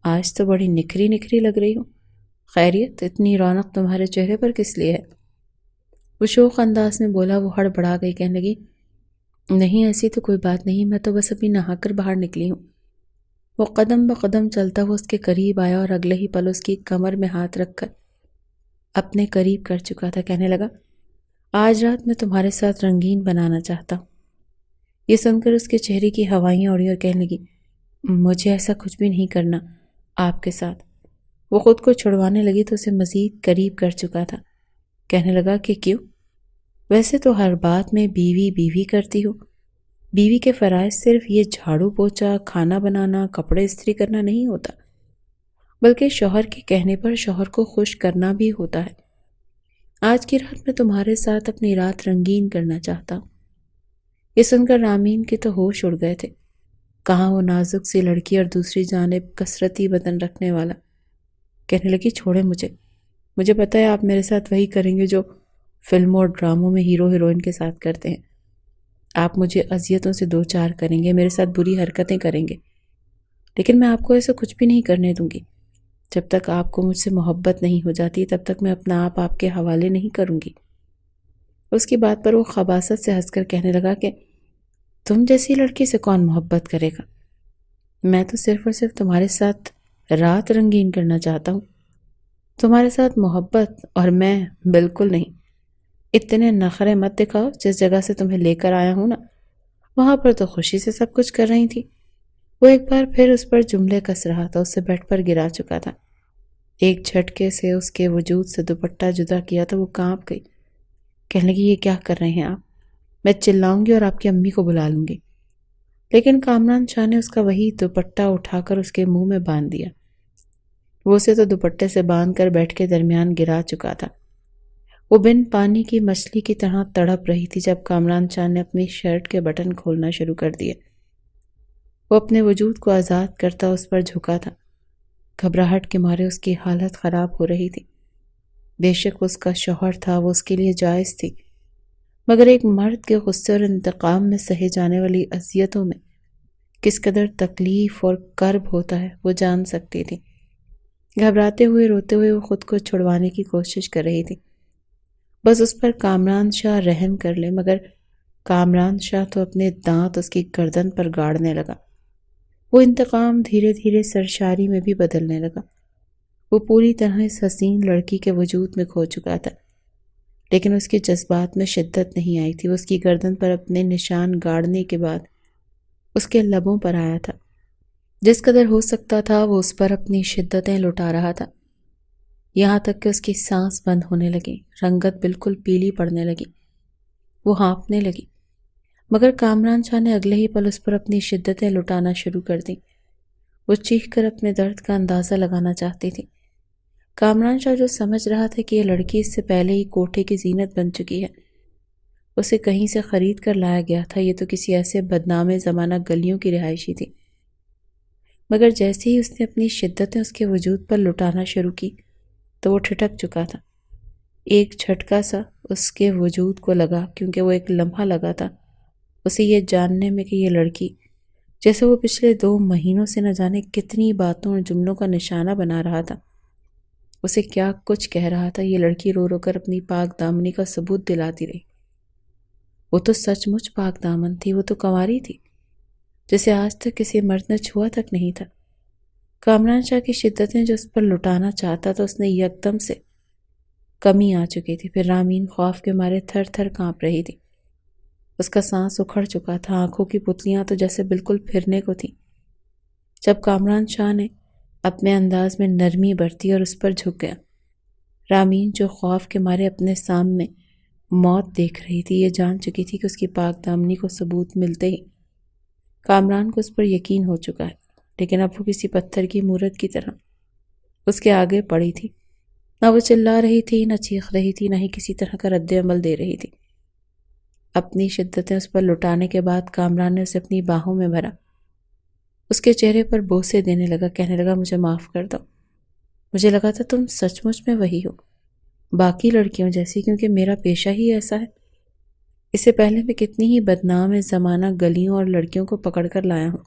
آج تو بڑی نکھری نکھری لگ رہی ہو، خیریت؟ اتنی رونق تمہارے چہرے پر کس لیے ہے؟ وہ شوق انداز میں بولا۔ وہ ہڑبڑا گئی، کہنے لگی نہیں ایسی تو کوئی بات نہیں، میں تو بس ابھی نہا کر باہر نکلی ہوں۔ وہ قدم بقدم چلتا ہوا اس کے قریب آیا اور اگلے ہی پل اس کی کمر میں ہاتھ رکھ کر اپنے قریب کر چکا تھا۔ کہنے لگا آج رات میں تمہارے ساتھ رنگین بنانا چاہتا ہوں۔ یہ سن کر اس کے چہرے کی ہوائیں اڑی اور کہنے لگی مجھے ایسا کچھ بھی نہیں کرنا آپ کے ساتھ۔ وہ خود کو چھڑوانے لگی تو اسے مزید قریب کر چکا تھا۔ کہنے لگا کہ کیوں؟ ویسے تو ہر بات میں بیوی بیوی کرتی ہو۔ بیوی کے فرائض صرف یہ جھاڑو پوچھا، کھانا بنانا، کپڑے استری کرنا نہیں ہوتا، بلکہ شوہر کے کہنے پر شوہر کو خوش کرنا بھی ہوتا ہے۔ آج کی رات میں تمہارے ساتھ اپنی رات رنگین کرنا چاہتا ہوں۔ یہ سن کر رامین کے تو ہوش اڑ گئے تھے۔ کہاں وہ نازک سی لڑکی اور دوسری جانب کثرتی بدن رکھنے والا۔ کہنے لگی چھوڑے مجھے پتہ ہے آپ میرے ساتھ وہی کریں گے جو فلموں اور ڈراموں میں ہیرو ہیروئن کے ساتھ کرتے ہیں۔ آپ مجھے اذیتوں سے دو چار کریں گے، میرے ساتھ بری حرکتیں کریں گے، لیکن میں آپ کو ایسا کچھ بھی نہیں کرنے دوں گی۔ جب تک آپ کو مجھ سے محبت نہیں ہو جاتی تب تک میں اپنا آپ کے حوالے نہیں کروں گی۔ اس کی بات پر وہ خباثت سے ہنس کر کہنے لگا کہ تم جیسی لڑکی سے کون محبت کرے گا؟ میں تو صرف اور صرف تمہارے ساتھ رات رنگین کرنا چاہتا ہوں، تمہارے ساتھ محبت اور میں بالکل نہیں۔ اتنے نخرے مت دکھاؤ، جس جگہ سے تمہیں لے کر آیا ہوں نا وہاں پر تو خوشی سے سب کچھ کر رہی تھی۔ وہ ایک بار پھر اس پر جملے کس رہا تھا، اسے بیڈ پر گرا چکا تھا۔ ایک جھٹکے سے اس کے وجود سے دوپٹہ جدا کیا تو وہ کانپ گئی۔ کہنے لگی یہ کیا کر رہے ہیں آپ؟ میں چلاؤں گی اور آپ کی امی کو بلا لوں گی۔ لیکن کامران شاہ نے اس کا وہی دوپٹہ اٹھا کر اس کے منہ میں باندھ دیا۔ وہ اسے تو دوپٹے سے باندھ کر بیڈ کے درمیان گرا چکا تھا۔ وہ بن پانی کی مچھلی کی طرح تڑپ رہی تھی جب کامران شاہ نے اپنی شرٹ کے بٹن کھولنا شروع کر دیے۔ وہ اپنے وجود کو آزاد کرتا اس پر جھکا تھا۔ گھبراہٹ کے مارے اس کی حالت خراب ہو رہی تھی۔ بے شک اس کا شوہر تھا، وہ اس کے لیے جائز تھی، مگر ایک مرد کے غصے اور انتقام میں سہے جانے والی اذیتوں میں کس قدر تکلیف اور کرب ہوتا ہے وہ جان سکتی تھی۔ گھبراتے ہوئے روتے ہوئے وہ خود کو چھڑوانے کی کوشش کر رہی تھی، بس اس پر کامران شاہ رحم کر لے، مگر کامران شاہ تو اپنے دانت اس کی گردن پر گاڑنے لگا۔ وہ انتقام دھیرے دھیرے سرشاری میں بھی بدلنے لگا۔ وہ پوری طرح اس حسین لڑکی کے وجود میں کھو چکا تھا، لیکن اس کے جذبات میں شدت نہیں آئی تھی۔ وہ اس کی گردن پر اپنے نشان گاڑنے کے بعد اس کے لبوں پر آیا تھا۔ جس قدر ہو سکتا تھا وہ اس پر اپنی شدتیں لٹا رہا تھا، یہاں تک کہ اس کی سانس بند ہونے لگی، رنگت بالکل پیلی پڑنے لگی، وہ ہانپنے لگی۔ مگر کامران شاہ نے اگلے ہی پل اس پر اپنی شدتیں لٹانا شروع کر دیں۔ وہ چیخ کر اپنے درد کا اندازہ لگانا چاہتی تھی۔ کامران شاہ جو سمجھ رہا تھا کہ یہ لڑکی اس سے پہلے ہی کوٹھے کی زینت بن چکی ہے، اسے کہیں سے خرید کر لایا گیا تھا، یہ تو کسی ایسے بدنام زمانہ گلیوں کی رہائشی تھی، مگر جیسے ہی اس نے اپنی شدتیں اس کے وجود پر لٹانا شروع کی تو وہ ٹھٹک چکا تھا۔ ایک جھٹکا سا اس کے وجود کو لگا، کیونکہ وہ ایک لمحہ لگا تھا اسے یہ جاننے میں کہ یہ لڑکی جیسے وہ پچھلے 2 مہینوں سے نہ جانے کتنی باتوں اور جملوں کا نشانہ بنا رہا تھا، اسے کیا کچھ کہہ رہا تھا۔ یہ لڑکی رو رو کر اپنی پاک دامنی کا ثبوت دلاتی رہی۔ وہ تو سچ مچ پاک دامن تھی، وہ تو کنواری تھی جسے آج تک کسی مرد نے چھوا تک نہیں تھا۔ کامران شاہ کی شدتیں جو اس پر لٹانا چاہتا تھا اس نے یکدم سے کمی آ چکی تھی۔ پھر رامین خوف کے مارے تھر تھر کانپ رہی تھی، اس کا سانس اکھڑ چکا تھا، آنکھوں کی پتلیاں تو جیسے بالکل پھرنے کو تھیں۔ جب کامران شاہ نے اپنے انداز میں نرمی برتی اور اس پر جھک گیا، رامین جو خوف کے مارے اپنے سامنے موت دیکھ رہی تھی یہ جان چکی تھی کہ اس کی پاک دامنی کو ثبوت ملتے ہی کامران کو اس پر یقین ہو چکا ہے، لیکن اب وہ کسی پتھر کی مورت کی طرح اس کے آگے پڑی تھی۔ نہ وہ چلا رہی تھی، نہ چیخ رہی تھی، نہ ہی کسی طرح کا رد عمل دے رہی تھی۔ اپنی شدتیں اس پر لٹانے کے بعد کامران نے اسے اپنی باہوں میں بھرا، اس کے چہرے پر بوسے دینے لگا، کہنے لگا مجھے معاف کر دو، مجھے لگا تھا تم سچ مچ میں وہی ہو، باقی لڑکیوں جیسی، کیونکہ میرا پیشہ ہی ایسا ہے۔ اس سے پہلے میں کتنی ہی بدنام زمانہ گلیوں اور لڑکیوں کو پکڑ کر لایا ہوں،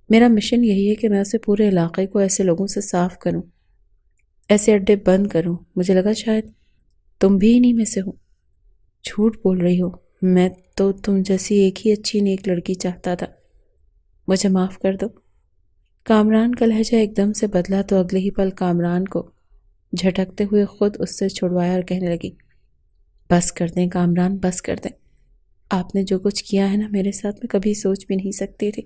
میرا مشن یہی ہے کہ میں اسے پورے علاقے کو ایسے لوگوں سے صاف کروں، ایسے اڈے بند کروں۔ مجھے لگا شاید تم بھی انہی میں سے ہو۔ جھوٹ بول رہی ہو، میں تو تم جیسی ایک ہی اچھی نیک لڑکی چاہتا تھا، مجھے معاف کر دو۔ کامران کا لہجہ ایک دم سے بدلا تو اگلے ہی پل کامران کو جھٹکتے ہوئے خود اس سے چھڑوایا اور کہنے لگی، بس کر دیں کامران، بس کر دیں۔ آپ نے جو کچھ کیا ہے نا میرے ساتھ، میں کبھی سوچ بھی نہیں سکتی تھی۔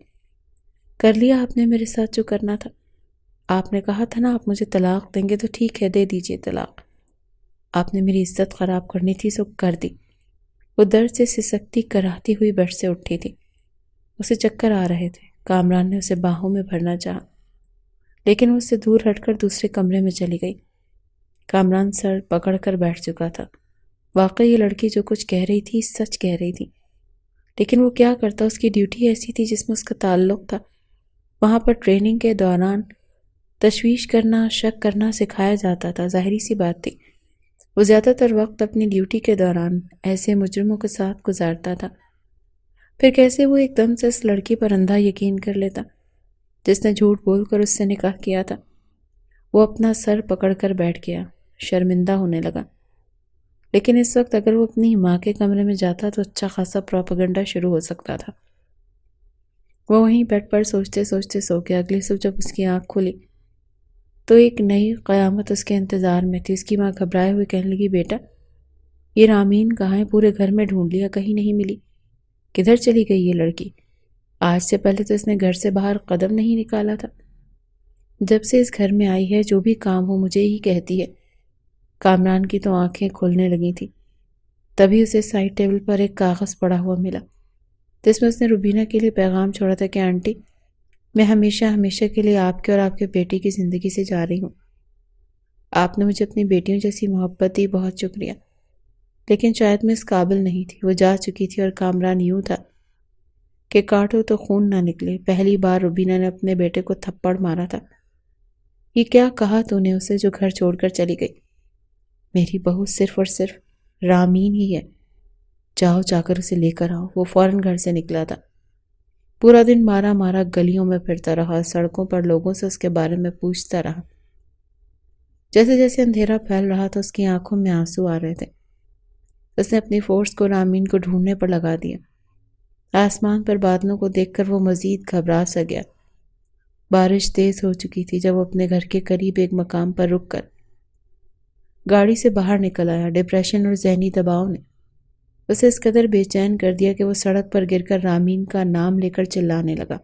کر لیا آپ نے میرے ساتھ جو کرنا تھا۔ آپ نے کہا تھا نا آپ مجھے طلاق دیں گے، تو ٹھیک ہے، دے دیجئے طلاق۔ آپ نے میری عزت خراب کرنی تھی سو کر دی۔ وہ درد سے سسکتی کراہتی ہوئی بیڈ سے اٹھی تھی۔ اسے چکر آ رہے تھے۔ کامران نے اسے باہوں میں بھرنا چاہا، لیکن وہ اس سے دور ہٹ کر دوسرے کمرے میں چلی گئی۔ کامران سر پکڑ کر بیٹھ چکا تھا۔ واقعی یہ لڑکی جو کچھ کہہ رہی تھی سچ کہہ رہی تھی، لیکن وہ کیا کرتا؟ اس کی ڈیوٹی ایسی تھی جس میں اس کا تعلق تھا۔ وہاں پر ٹریننگ کے دوران تشویش کرنا، شک کرنا سکھایا جاتا تھا۔ ظاہری سی بات تھی وہ زیادہ تر وقت اپنی ڈیوٹی کے دوران ایسے مجرموں کے ساتھ گزارتا تھا۔ پھر کیسے وہ ایک دم سے اس لڑکی پر اندھا یقین کر لیتا جس نے جھوٹ بول کر اس سے نکاح کیا تھا؟ وہ اپنا سر پکڑ کر بیٹھ گیا، شرمندہ ہونے لگا۔ لیکن اس وقت اگر وہ اپنی ماں کے کمرے میں جاتا تو اچھا خاصا پروپیگنڈا شروع ہو سکتا تھا۔ وہ وہیں بیڈ پر سوچتے سوچتے سو گیا۔ اگلی صبح جب اس کی آنکھ کھلی تو ایک نئی قیامت اس کے انتظار میں تھی۔ اس کی ماں گھبرائے ہوئے کہنے لگی، بیٹا یہ رامین کہاں ہے؟ پورے گھر میں ڈھونڈ لیا، کہیں نہیں ملی۔ کدھر چلی گئی یہ لڑکی؟ آج سے پہلے تو اس نے گھر سے باہر قدم نہیں نکالا تھا۔ جب سے اس گھر میں آئی ہے جو بھی کام ہو مجھے ہی کہتی ہے۔ کامران کی تو آنکھیں کھلنے لگی تھی۔ تبھی اسے سائڈ ٹیبل پر ایک کاغذ پڑا ہوا ملا جس میں اس نے روبینہ کے لیے پیغام چھوڑا تھا کہ آنٹی میں ہمیشہ ہمیشہ کے لیے آپ کے اور آپ کے بیٹی کی زندگی سے جا رہی ہوں۔ آپ نے مجھے اپنی بیٹیوں جیسی محبت دی، بہت شکریہ، لیکن شاید میں اس قابل نہیں تھی۔ وہ جا چکی تھی اور کامران یوں تھا کہ کاٹو تو خون نہ نکلے۔ پہلی بار روبینہ نے اپنے بیٹے کو تھپڑ مارا تھا۔ یہ کیا کہا تو نے اسے جو گھر چھوڑ کر چلی گئی؟ میری بہو صرف اور صرف رامین ہی ہے، جاؤ جا کر اسے لے کر آؤ۔ وہ فوراً گھر سے نکلا تھا۔ پورا دن مارا مارا گلیوں میں پھرتا رہا، سڑکوں پر لوگوں سے اس کے بارے میں پوچھتا رہا۔ جیسے جیسے اندھیرا پھیل رہا تھا اس کی آنکھوں میں آنسو آ رہے تھے۔ اس نے اپنی فورس کو رامین کو ڈھونڈنے پر لگا دیا۔ آسمان پر بادلوں کو دیکھ کر وہ مزید گھبرا سا گیا۔ بارش تیز ہو چکی تھی جب وہ اپنے گھر کے قریب ایک مقام پر رک کر گاڑی سے باہر نکل آیا۔ ڈپریشن اور ذہنی دباؤ نے اسے اس قدر بے چین کر دیا کہ وہ سڑک پر گر کر رامین کا نام لے کر چلانے لگا۔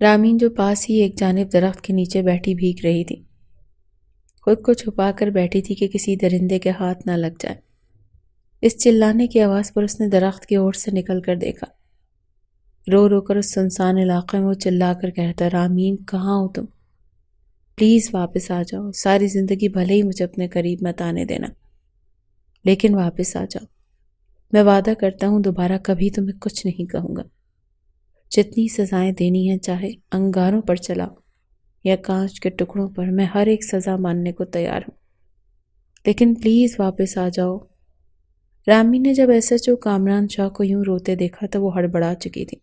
رامین جو پاس ہی ایک جانب درخت کے نیچے بیٹھی بھیگ رہی تھی، خود کو چھپا کر بیٹھی تھی کہ کسی درندے کے ہاتھ نہ لگ جائے۔ اس چلانے کی آواز پر اس نے درخت کی اوٹ سے نکل کر دیکھا۔ رو رو کر اس سنسان علاقے میں وہ چلا کر کہتا، رامین کہاں ہو تم؟ پلیز واپس آ جاؤ۔ ساری زندگی بھلے ہی مجھے اپنے قریب مت آنے دینا، لیکن واپس آ جاؤ۔ میں وعدہ کرتا ہوں دوبارہ کبھی تمہیں کچھ نہیں کہوں گا۔ جتنی سزائیں دینی ہیں چاہے انگاروں پر چلاؤ یا کانچ کے ٹکڑوں پر، میں ہر ایک سزا ماننے کو تیار ہوں، لیکن پلیز واپس آ جاؤ۔ رامین نے جب ایس ایچ او کامران شاہ کو یوں روتے دیکھا تو وہ ہڑبڑا چکی تھی۔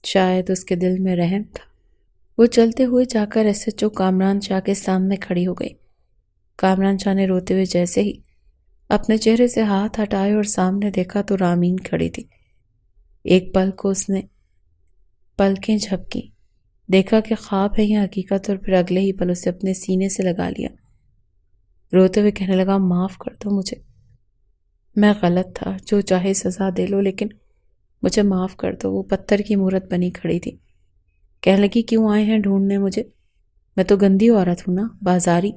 شاید اس کے دل میں رحم تھا۔ وہ چلتے ہوئے جا کر ایس ایچ او کامران شاہ کے سامنے کھڑی ہو گئی۔ کامران شاہ نے روتے ہوئے جیسے ہی اپنے چہرے سے ہاتھ ہٹائے اور سامنے دیکھا تو رامین کھڑی تھی۔ ایک پل کو اس نے پلکیں جھپکی، دیکھا کہ خواب ہے یا حقیقت، اور پھر اگلے ہی پل اسے اپنے سینے سے لگا لیا۔ روتے ہوئے کہنے لگا، معاف کر دو مجھے، میں غلط تھا، جو چاہے سزا دے لو لیکن مجھے معاف کر دو۔ وہ پتھر کی مورت بنی کھڑی تھی۔ کہنے لگی، کیوں آئے ہیں ڈھونڈنے مجھے؟ میں تو گندی عورت ہوں نا، بازاری۔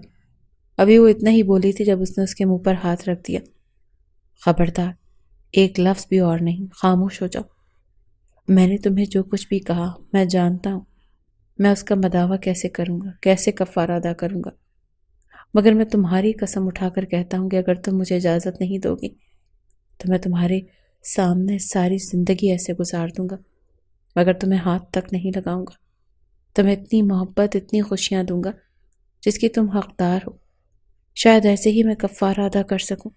ابھی وہ اتنا ہی بولی تھی جب اس نے اس کے منہ پر ہاتھ رکھ دیا۔ خبردار، ایک لفظ بھی اور نہیں، خاموش ہو جاؤ۔ میں نے تمہیں جو کچھ بھی کہا میں جانتا ہوں، میں اس کا مداوع کیسے کروں گا، کیسے کفارہ ادا کروں گا، مگر میں تمہاری قسم اٹھا کر کہتا ہوں کہ اگر تم مجھے اجازت نہیں دو گی تو میں تمہارے سامنے ساری زندگی ایسے گزار دوں گا، مگر تمہیں ہاتھ تک نہیں لگاؤں گا۔ تمہیں اتنی محبت، اتنی خوشیاں دوں گا جس کی تم حقدار ہو۔ شاید ایسے ہی میں کفارہ ادا کر سکوں۔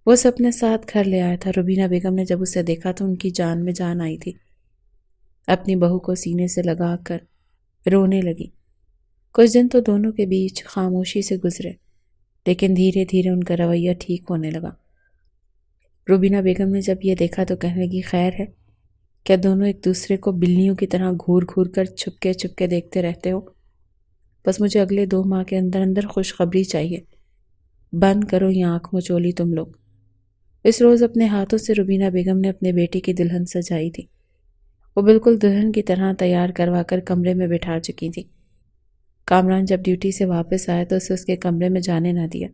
وہ اسے اپنے ساتھ گھر لے آیا تھا۔ روبینہ بیگم نے جب اسے دیکھا تو ان کی جان میں جان آئی تھی۔ اپنی بہو کو سینے سے لگا کر رونے لگی۔ کچھ دن تو دونوں کے بیچ خاموشی سے گزرے، لیکن دھیرے دھیرے ان کا رویہ ٹھیک ہونے لگا۔ روبینہ بیگم نے جب یہ دیکھا تو کہنے لگی، خیر ہے؟ کیا دونوں ایک دوسرے کو بلیوں کی طرح گھور گھور کر چھپکے چھپکے دیکھتے رہتے ہو؟ بس مجھے اگلے 2 ماہ کے اندر اندر خوشخبری چاہیے۔ بند کرو یہ آنکھ مچولی تم لوگ۔ اس روز اپنے ہاتھوں سے روبینہ بیگم نے اپنے بیٹی کی دلہن سجائی تھی۔ وہ بالکل دلہن کی طرح تیار کروا کر کمرے میں بٹھا چکی تھی۔ کامران جب ڈیوٹی سے واپس آیا تو اسے اس کے کمرے میں جانے نہ دیا۔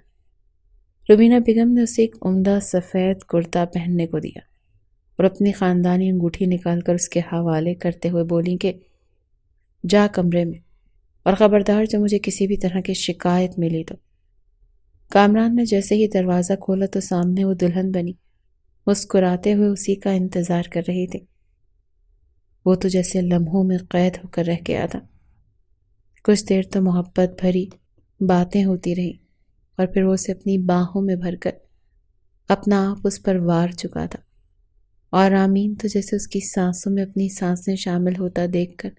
روبینہ بیگم نے اسے ایک عمدہ سفید کرتا پہننے کو دیا اور اپنی خاندانی انگوٹھی نکال کر اس کے حوالے کرتے ہوئے بولی کہ جا کمرے میں، اور خبردار جو مجھے کسی بھی طرح کی شکایت ملی تو۔ کامران نے جیسے ہی دروازہ کھولا تو سامنے وہ دلہن بنی مسکراتے ہوئے اسی کا انتظار کر رہی تھی۔ وہ تو جیسے لمحوں میں قید ہو کر رہ گیا تھا۔ کچھ دیر تو محبت بھری باتیں ہوتی رہیں اور پھر وہ اسے اپنی باہوں میں بھر کر اپنا آپ اس پر وار چکا تھا، اور آمین تو جیسے اس کی سانسوں میں اپنی سانسیں شامل ہوتا دیکھ کر